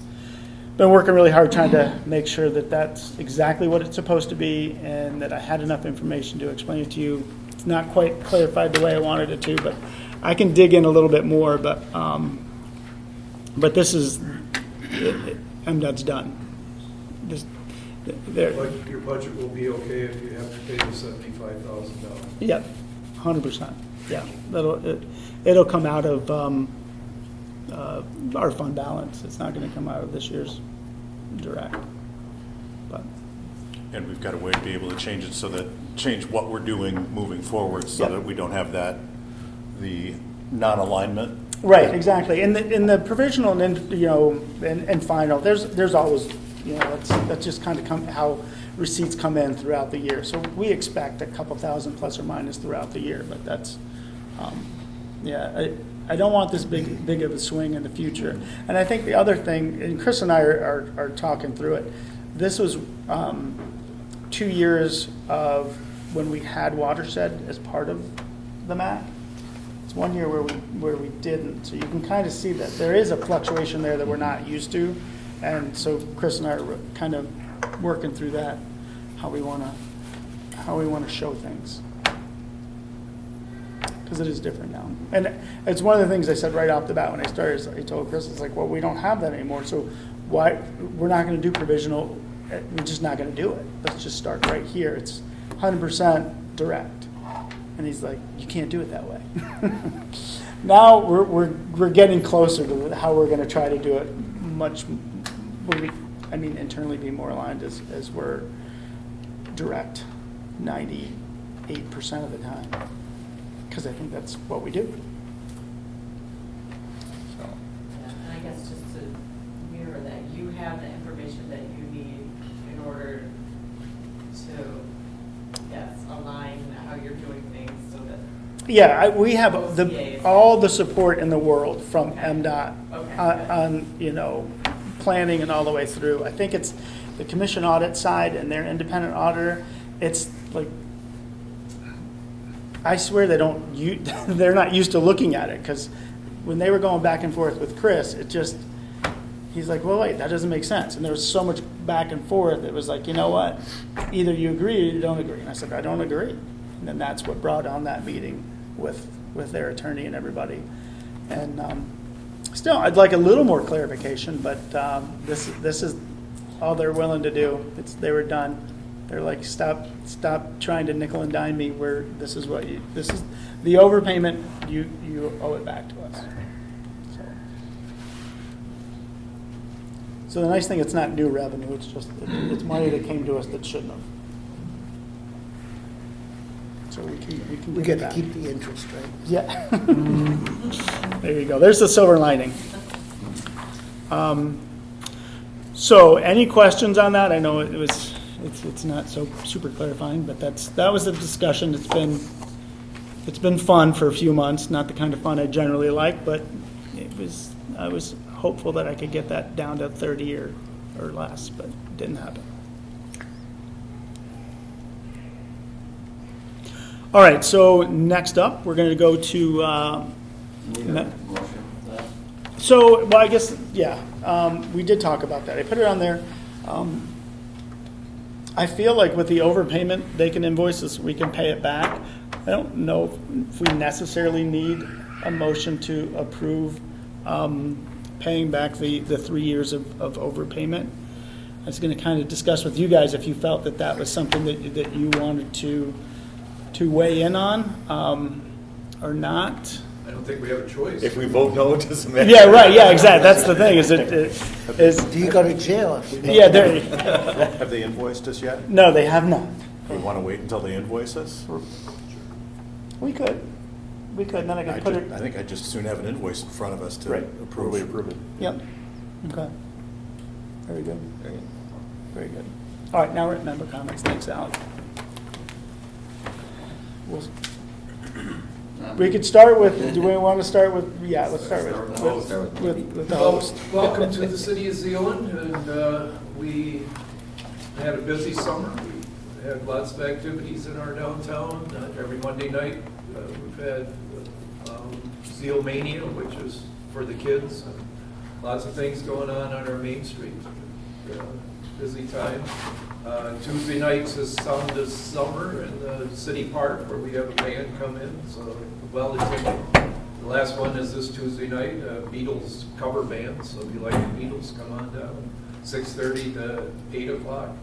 been working really hard trying to make sure that that's exactly what it's supposed to be, and that I had enough information to explain it to you. It's not quite clarified the way I wanted it to, but I can dig in a little bit more. But this is, MDOT's done. Your budget will be okay if you have to pay the $75,000. Yep, 100%. Yeah, it'll come out of our fund balance. It's not going to come out of this year's direct. But And we've got a way to be able to change it change what we're doing moving forward, so that we don't have the non-alignment. right, exactly. In the provisional and and final, there's always that's just kind of how receipts come in throughout the year. So we expect a couple thousand plus or minus throughout the year, but that's I don't want this big of a swing in the future. And I think the other thing, and Chris and I are talking through it. This was 2 years of when we had watershed as part of the MACC. It's 1 year where we didn't. So you can kind of see that there is a fluctuation there that we're not used to. And so Chris and I are kind of working through that, how we want to show things. Because it is different now. And it's one of the things I said right off the bat when I started. I told Chris, it's like, well, we don't have that anymore. So why we're not going to do provisional. We're just not going to do it. Let's just start right here. It's 100% direct. And he's like, you can't do it that way. Now we're getting closer to how we're going to try to do it much. Internally be more aligned as we're direct 98% of the time. Because I think that's what we do. So. Yeah, and I guess just to mirror that, you have the information that you need in order to, align how you're doing things so that. Yeah, we have OCA all the support in the world from MDOT Okay. on planning and all the way through. I think it's the commission audit side and their independent auditor. It's like, I swear they're not used to looking at it, because when they were going back and forth with Chris, he's like, well, wait, that doesn't make sense. And there was so much back and forth. It was like, you know what? Either you agree or you don't agree. And I said, I don't agree. And then that's what brought on that meeting with their attorney and everybody. And still, I'd like a little more clarification, but this is all they're willing to do. They were done. They're like, stop trying to nickel and dime me where this is the overpayment, you owe it back to us. So the nice thing, it's not new revenue, it's just, it's money that came to us that shouldn't have. So we can We give get it to back. keep the interest, right? Yeah. There you go. There's the silver lining. So any questions on that? I know it's not so super clarifying, but that was the discussion. It's been fun for a few months, not the kind of fun I generally like, but I was hopeful that I could get that down to 30 or less, but it didn't happen. All right, so next up, we're going to go to, so, well, I guess, yeah, we did talk about that. I put it on there. I feel like with the overpayment, they can invoice us, we can pay it back. I don't know if we necessarily need a motion to approve paying back the 3 years of overpayment. I was going to kind of discuss with you guys if you felt that was something that you wanted to weigh in on or not. I don't think we have a choice. If we vote no, it doesn't matter. Yeah, right, yeah, exactly. That's the thing, Do you go to jail if you make yeah, Have they invoiced us yet? no, they have not. We want to wait until they invoice us? We could, and then I could put it, I think I'd just soon have an invoice in front of us to Right. approve. it. yep, okay. Very good, very good. All right, now we're at member comments. Thanks, Alex. We could start with, do we want to start with, yeah, let's start with the host. Welcome to the city of Zeeland, and we had a busy summer. We had lots of activities in our downtown. Every Monday night, we've had Zeal Mania, which is for the kids, and lots of things going on our Main Street. Busy time. Tuesday nights is Sound of Summer in the city park, where we have a band come in, so well attended. The last one is this Tuesday night, Beatles cover band, so if you like the Beatles, come on down, 6:30 to 8 o'clock.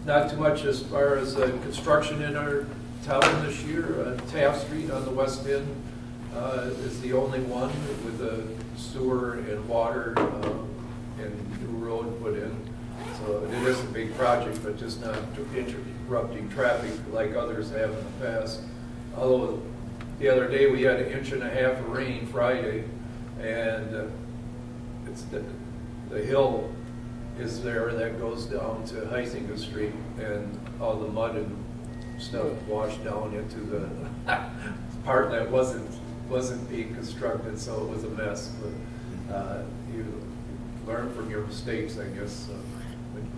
Not too much as far as construction in our town this year. Taft Street on the west end is the only one with the sewer and water and new road put in. So it is a big project, but just not interrupting traffic like others have in the past. Although the other day we had 1.5 inches of rain Friday, and it's the hill is there that goes down to Heisinger Street, and all the mud and stuff washed down into the part that wasn't being constructed, so it was a mess. But you learn from your mistakes, I guess.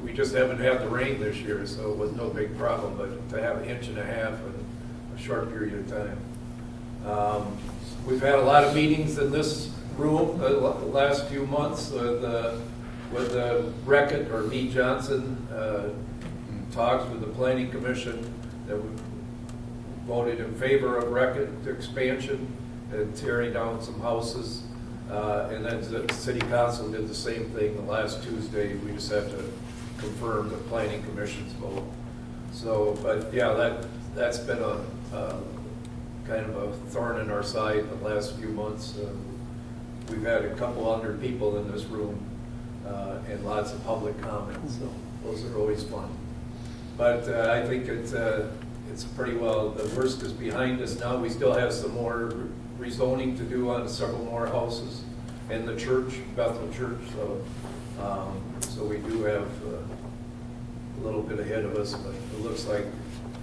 We just haven't had the rain this year, so it was no big problem, but to have 1.5 inches in a short period of time. We've had a lot of meetings in this room the last few months with Reckitt, or Lee Johnson, talks with the Planning Commission that voted in favor of Reckitt expansion and tearing down some houses. And then the city council did the same thing the last Tuesday. We just have to confirm the planning commission's vote. So, but yeah, that's been a kind of a thorn in our side the last few months. We've had a couple hundred people in this room and lots of public comments, so those are always fun. But I think it's pretty well, the worst is behind us now. We still have some more rezoning to do on several more houses in the church, Bethel Church. So we do have a little bit ahead of us, but it looks like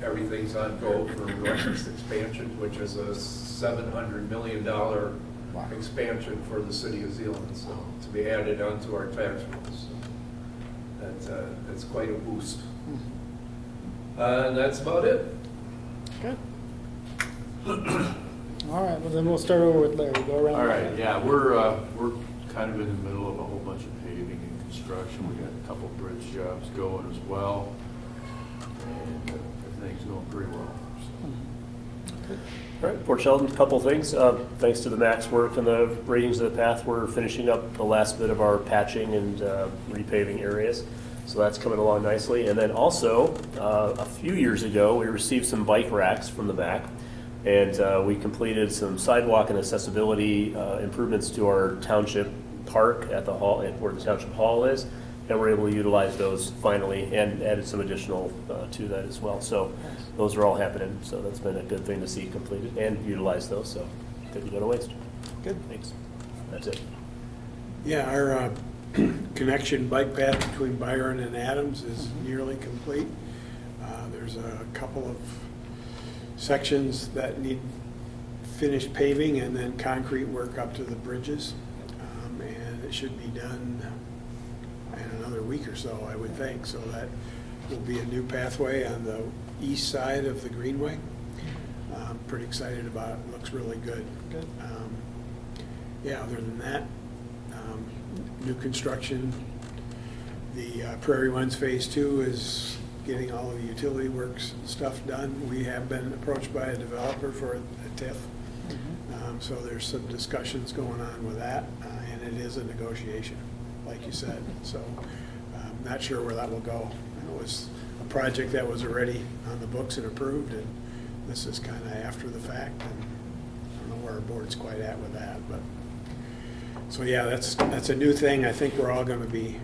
everything's on go for Reckitt's expansion, which is a $700 million expansion for the city of Zeeland, so to be added onto our tax rolls. So that's quite a boost. And that's about it. Good. All right, well then we'll start over with Larry. Go around. All right, yeah, we're kind of in the middle of a whole bunch of paving and construction. We got a couple bridge jobs going as well, and everything's going pretty well. So. All right, Port Sheldon, a couple things. Thanks to the MACC's work and the ratings of the path, we're finishing up the last bit of our patching and repaving areas. So that's coming along nicely. And then also, a few years ago, we received some bike racks from the MACC, and we completed some sidewalk and accessibility improvements to our township park at the hall, where the township hall is, and we're able to utilize those finally, and added some additional to that as well. So those are all happening, so that's been a good thing to see completed and utilize those, so good to go to waste. Good, thanks. That's it. Yeah, our connection bike path between Byron and Adams is nearly complete. There's a couple of sections that need finished paving and then concrete work up to the bridges. And it should be done in another week or so, I would think. So that will be a new pathway on the east side of the Greenway. I'm pretty excited about it. Looks really good. Yeah, other than that, new construction. The Prairie Ones Phase 2 is getting all of the utility works stuff done. We have been approached by a developer for a TIF. So there's some discussions going on with that, and it is a negotiation, like you said. So I'm not sure where that will go. It was a project that was already on the books and approved, and this is kind of after the fact, and I don't know where our board's quite at with that. But so yeah, that's a new thing I think we're all going to be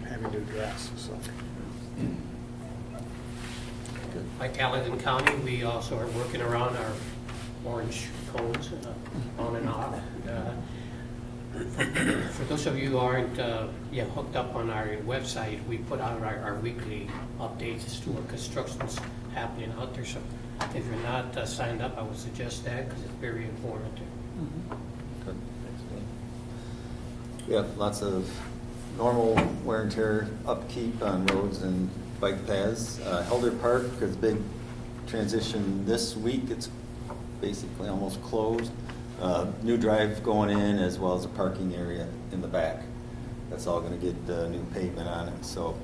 having to address. So. Like Allegan County, we also are working around our orange cones on and off. For those of you who aren't hooked up on our website, we put out our weekly updates as to what construction's happening out there. So if you're not signed up, I would suggest that because it's very informative. Good. We have lots of normal wear and tear upkeep on roads and bike paths. Helder Park is a big transition this week. It's basically almost closed. New drive going in, as well as a parking area in the back. That's all going to get new pavement on it. So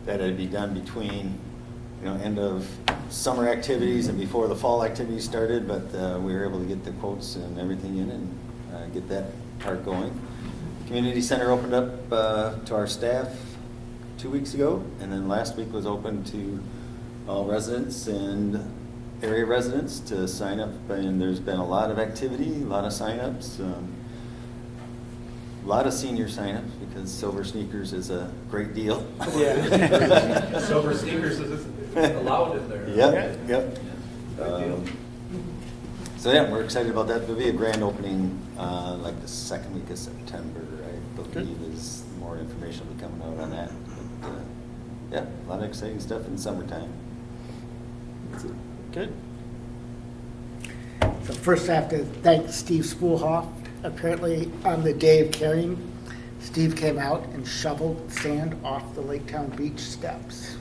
that'd be done between end of summer activities and before the fall activities started. But we were able to get the quotes and everything in and get that part going. Community Center opened up to our staff 2 weeks ago, and then last week was open to all residents and area residents to sign up, and there's been a lot of activity, a lot of sign-ups, a lot of senior sign-ups because Silver Sneakers is a great deal. Yeah. Silver Sneakers is allowed in there. Yep. So yeah, we're excited about that. There'll be a grand opening like the second week of September, I believe, is more information will be coming out on that. But, yeah, a lot of exciting stuff in the summertime. Good. So first I have to thank Steve Spoolhoff. Apparently on the day of carrying, Steve came out and shoveled sand off the Lake Town Beach steps.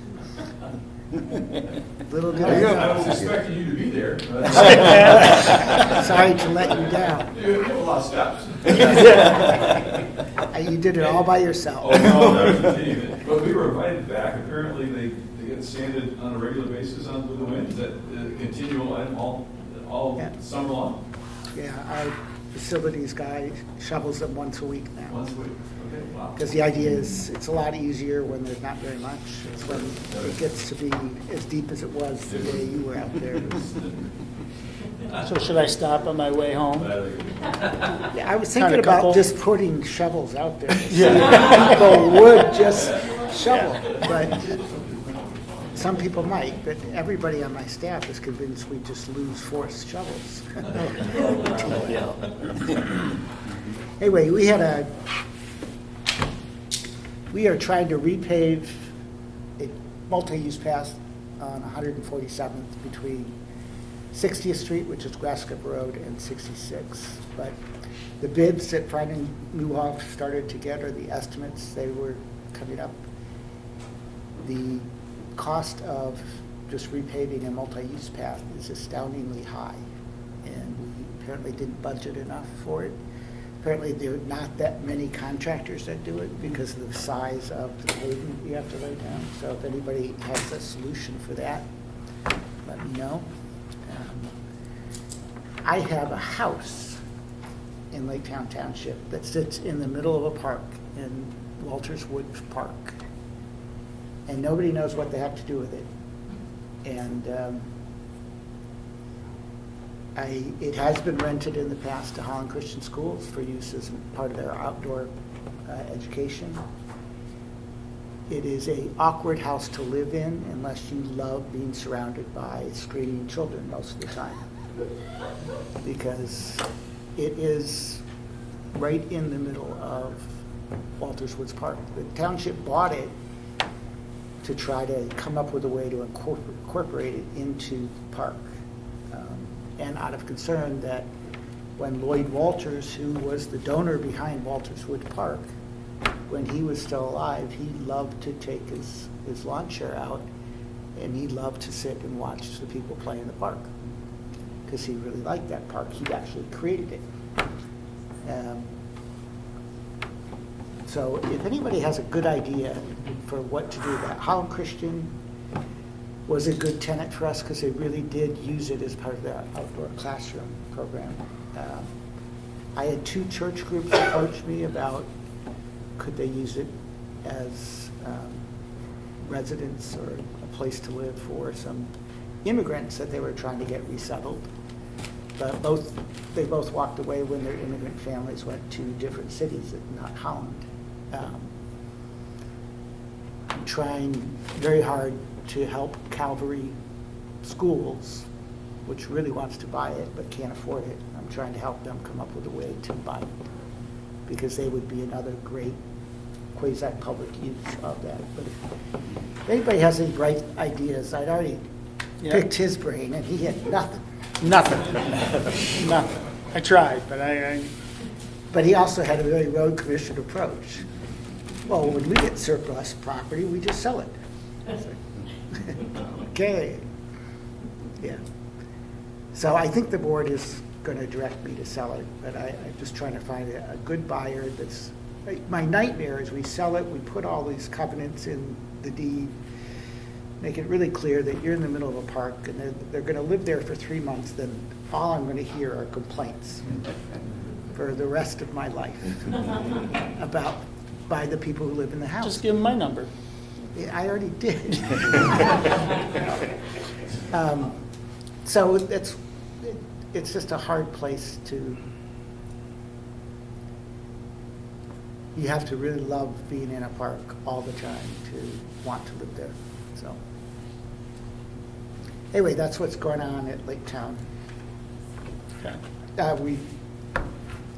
Little did I know. I was expecting you to be there. Sorry to let you down. You have a lot of steps. You did it all by yourself. Oh, no, that was genuine. But we were invited back. Apparently, they get sanded on a regular basis on with the winds that continue all summer long. Yeah, our facilities guy shovels them once a week now. Once a week. Okay, wow. Because the idea is it's a lot easier when there's not very much. It's when it gets to be as deep as it was the day you were out there. So should I stop on my way home? Yeah, I was thinking Kinda about couple. just putting shovels out there. People would just shovel, but some people might, but everybody on my staff is convinced we just lose force shovels. Anyway, we are trying to repave a multi-use path on 147th between 60th Street, which is Grascup Road, and 66. But the bids that Friday and Newhoff started to get, or the estimates, they were coming up. The cost of just repaving a multi-use path is astoundingly high, and we apparently didn't budget enough for it. Apparently there are not that many contractors that do it because of the size of the pavement you have to lay down. So if anybody has a solution for that, let me know. I have a house in Lake Town Township that sits in the middle of a park in Walters Woods Park. and nobody knows what the heck to do with it. And it has been rented in the past to Holland Christian Schools for use as part of their outdoor education. It is an awkward house to live in unless you love being surrounded by screaming children most of the time, because it is right in the middle of Walters Woods Park. The township bought it to try to come up with a way to incorporate it into the park. And out of concern that when Lloyd Walters, who was the donor behind Walters Woods Park, when he was still alive, he loved to take his lawn chair out, and he loved to sit and watch the people play in the park, because he really liked that park. He'd actually created it. So if anybody has a good idea for what to do with that, Holland Christian was a good tenant for us because they really did use it as part of their outdoor classroom program. I had 2 church groups approach me about could they use it as residence or a place to live for some immigrants that they were trying to get resettled. But they both walked away when their immigrant families went to different cities, not Holland. I'm trying very hard to help Calvary Schools, which really wants to buy it but can't afford it. I'm trying to help them come up with a way to buy it, because they would be another great quasi-public use of that. But if anybody has any bright ideas, I'd already picked his brain, and he had nothing. Nothing. I tried, but But he also had a very road commission approach. Well, when we get surplus property, we just sell it. Okay. Yeah. So I think the board is going to direct me to sell it, but I'm just trying to find a good buyer that's, my nightmare is we sell it, we put all these covenants in the deed, make it really clear that you're in the middle of a park and they're going to live there for 3 months, then all I'm going to hear are complaints for the rest of my life by the people who live in the house. just give them my number. Yeah, I already did. So it's just a hard place to, you have to really love being in a park all the time to want to live there, so. Anyway, that's what's going on at Lake Town. We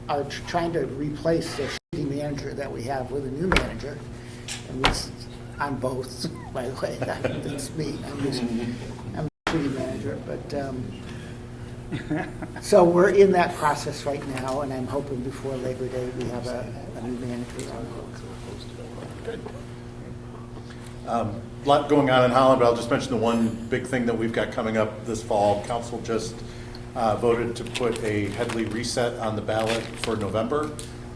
are trying to replace the city manager that we have with a new manager, and I'm both, by the way. That's me. I'm the city manager, but so we're in that process right now, and I'm hoping before Labor Day we have a new manager on board. Good. A lot going on in Holland, but I'll just mention the one big thing that we've got coming up this fall. Council just voted to put a Headley reset on the ballot for November.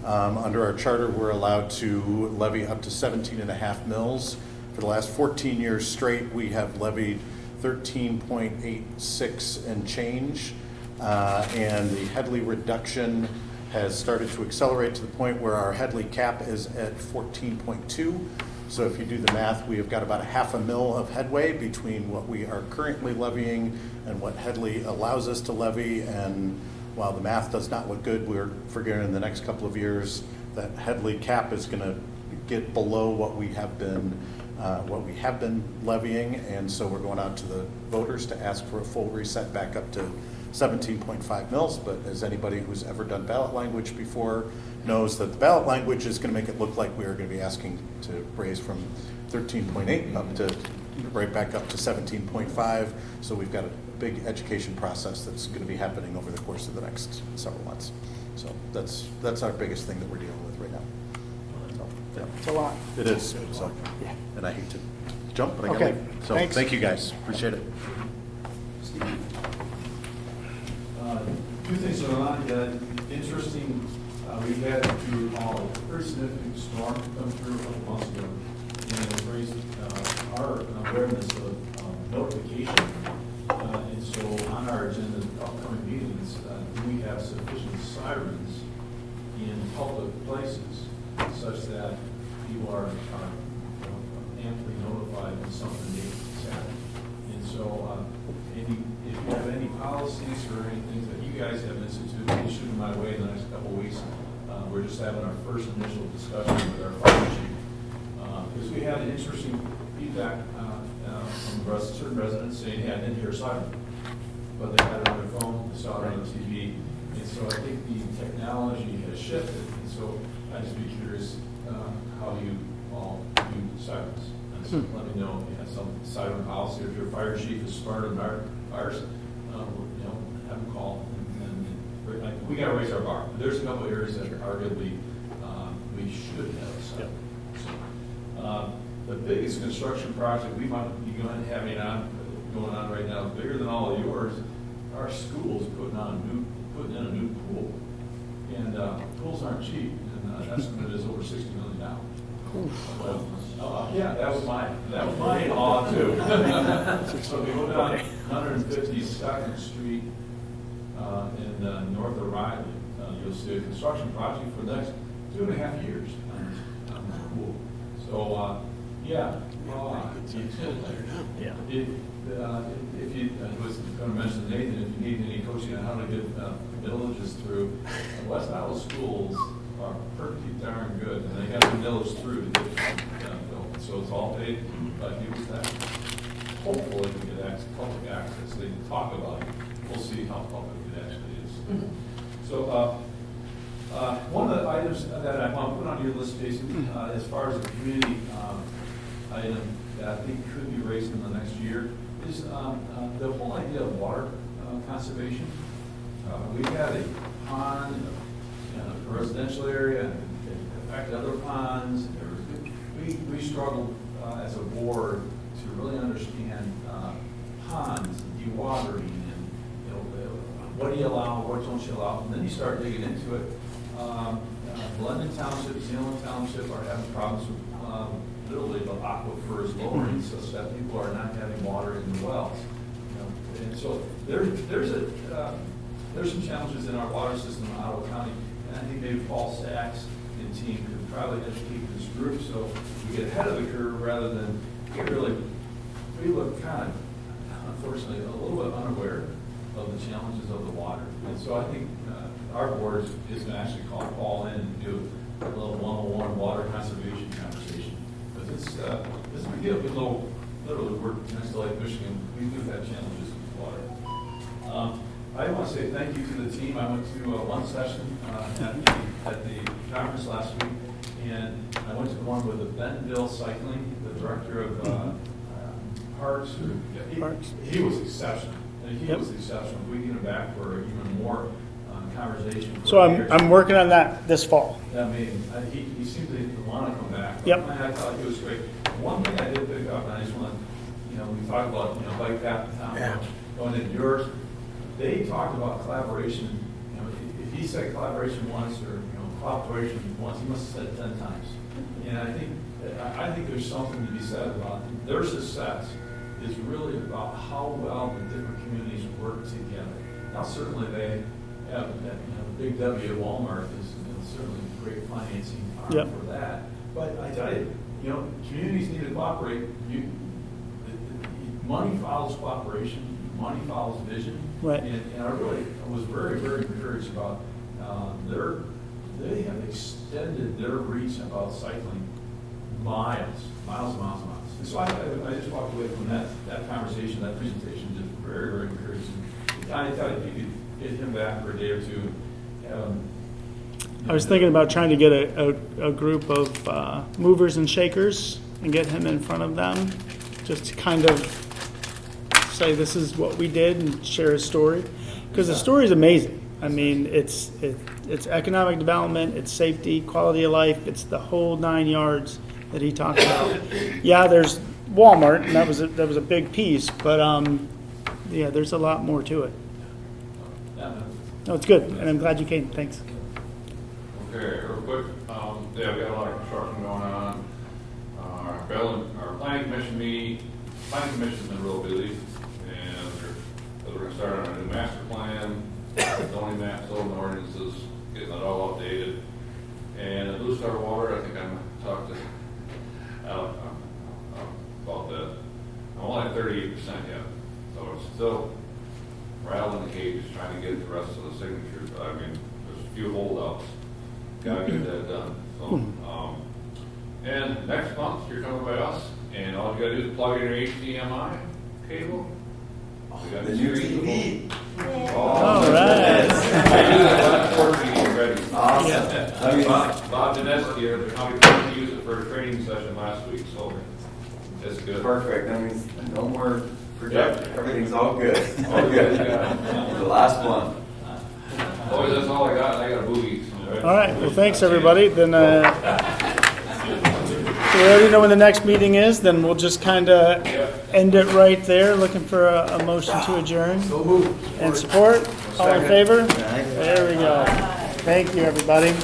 Under our charter, we're allowed to levy up to 17.5 mils. For the last 14 years straight, we have levied 13.86 and change. And the Headley reduction has started to accelerate to the point where our Headley cap is at 14.2. So if you do the math, we have got about 0.5 mil of headway between what we are currently levying and what Headley allows us to levy. And while the math does not look good, we're figuring in the next couple of years that Headley cap is going to get below what we have been levying. And so we're going out to the voters to ask for a full reset back up to 17.5 mils. But as anybody who's ever done ballot language before knows, that the ballot language is going to make it look like we are going to be asking to raise from 13.8 up to right back up to 17.5. So we've got a big education process that's going to be happening over the course of the next several months. So that's our biggest thing that we're dealing with right now. So, yeah. It's a lot. It is. So, yeah. And I hate to jump, but I got Okay. to leave. So Thanks. thank you guys. Appreciate it. Two things going on. Interesting, we've had through a very significant storm come through a couple months ago, and it raised our awareness of notification. And so on our agenda of upcoming meetings, do we have sufficient sirens in public places such that people are amply notified when something needs to happen. And so, if you have any policies or anything that you guys have instituted, please shoot them my way in the next couple of weeks. We're just having our first initial discussion with our fire chief. Because we had interesting feedback from certain residents saying, hey, I didn't hear a siren, but they had it on their phone, they saw it on the TV. And so I think the technology has shifted. And so I'd just be curious how you all do sirens. And so let me know if you have some siren policy, or if your fire chief is smarter than ours, have them call. We got to raise our bar. There's a couple of areas that arguably we should have a siren. So, the biggest construction project we might be going on right now, bigger than all of yours. Our school's putting in a new pool, and pools aren't cheap, and estimate is over $60 million. Yeah, that was my awe too. So we go down 152nd Street in north of Riley. You'll see a construction project for the next 2.5 years on the pool. So yeah. If you, I was going to mention to Nathan, if you need any coaching on how to get villages through, West Iowa schools are pretty darn good, and they got the village through to get built. So it's all paid by people's taxes. Hopefully we get public access. They talk about it. We'll see how public it actually is. So one of the items that I want to put on your list, Jason, as far as a community item that I think could be raised in the next year, is the whole idea of water conservation. We've had a pond in a residential area, and it affected other ponds. We struggled as a board to really understand ponds, dewatering, and what do you allow, what don't you allow, and then you start digging into it. London Township, Zealand Township are having problems with literally the aquifers lowering such that people are not having water in the wells. And so there's some challenges in our water system in Ottawa County, and I think maybe Paul Sachs and team could probably educate this group so we get ahead of the curve rather than we look kind of, unfortunately, a little bit unaware of the challenges of the water. And so I think our board is going to actually call Paul in and do a little one-on-one water conservation conversation. But it's a big deal. We literally work next to Lake Michigan. We do have challenges with water. I want to say thank you to the team. I went to one session at the conference last week, and I went to one with the Bentonville Cycling, the director of Parks. He was exceptional. He was exceptional. We get him back for even more conversation. So I'm working on that this fall. I mean, he seemed to want to come back. Yep. I thought he was great. One thing I did pick up, and I just want to, we talked about, bike path in town, going into yours. They talked about collaboration. If he said collaboration once or, cooperation once, he must have said it 10 times. And I think there's something to be said about their success is really about how well the different communities work together. Now, certainly they have that, Big W at Walmart is certainly great financing for that. But I tell you, communities need to cooperate. Money follows cooperation. Money follows vision. Right. And I really was very, very encouraged about they have extended their reach about cycling miles. And so I just walked away from that conversation, that presentation, just very, very encouraging. I tell you, if you could get him back for a day or two, I was thinking about trying to get a group of movers and shakers and get him in front of them, just to kind of say this is what we did and share his story, because the story is amazing. I mean, it's economic development, it's safety, quality of life, it's the whole 9 yards that he talked about. Yeah, there's Walmart, and that was a big piece, but yeah, there's a lot more to it. No, it's good, and I'm glad you came. Thanks. Okay, real quick, yeah, we got a lot of construction going on. Our planning commission's been real busy, and we're going to start on a new master plan, zoning maps, zoning ordinances, getting it all updated. And Blue Star Water, I think I'm talked to still rattling the cages, trying to get the rest of the signatures. I mean, there's a few holdouts. Gotta get that done. So, and next month, you're coming by us, and all you gotta do is plug in your HDMI cable. We got The new TV. All right. I use it last quarter to get ready. Awesome. Bob Dineski here, the county clerk, used it for a training session last week, so it's good. Perfect. That means no more projector. Everything's all good. All good, yeah. The last one. Boys, that's all I got. I got a boogie. All right, well, thanks, everybody. Then, so we already know when the next meeting is, then we'll just kind of end it right there, looking for a motion to adjourn. So moved. And support, all in favor? There we go. Thank you, everybody.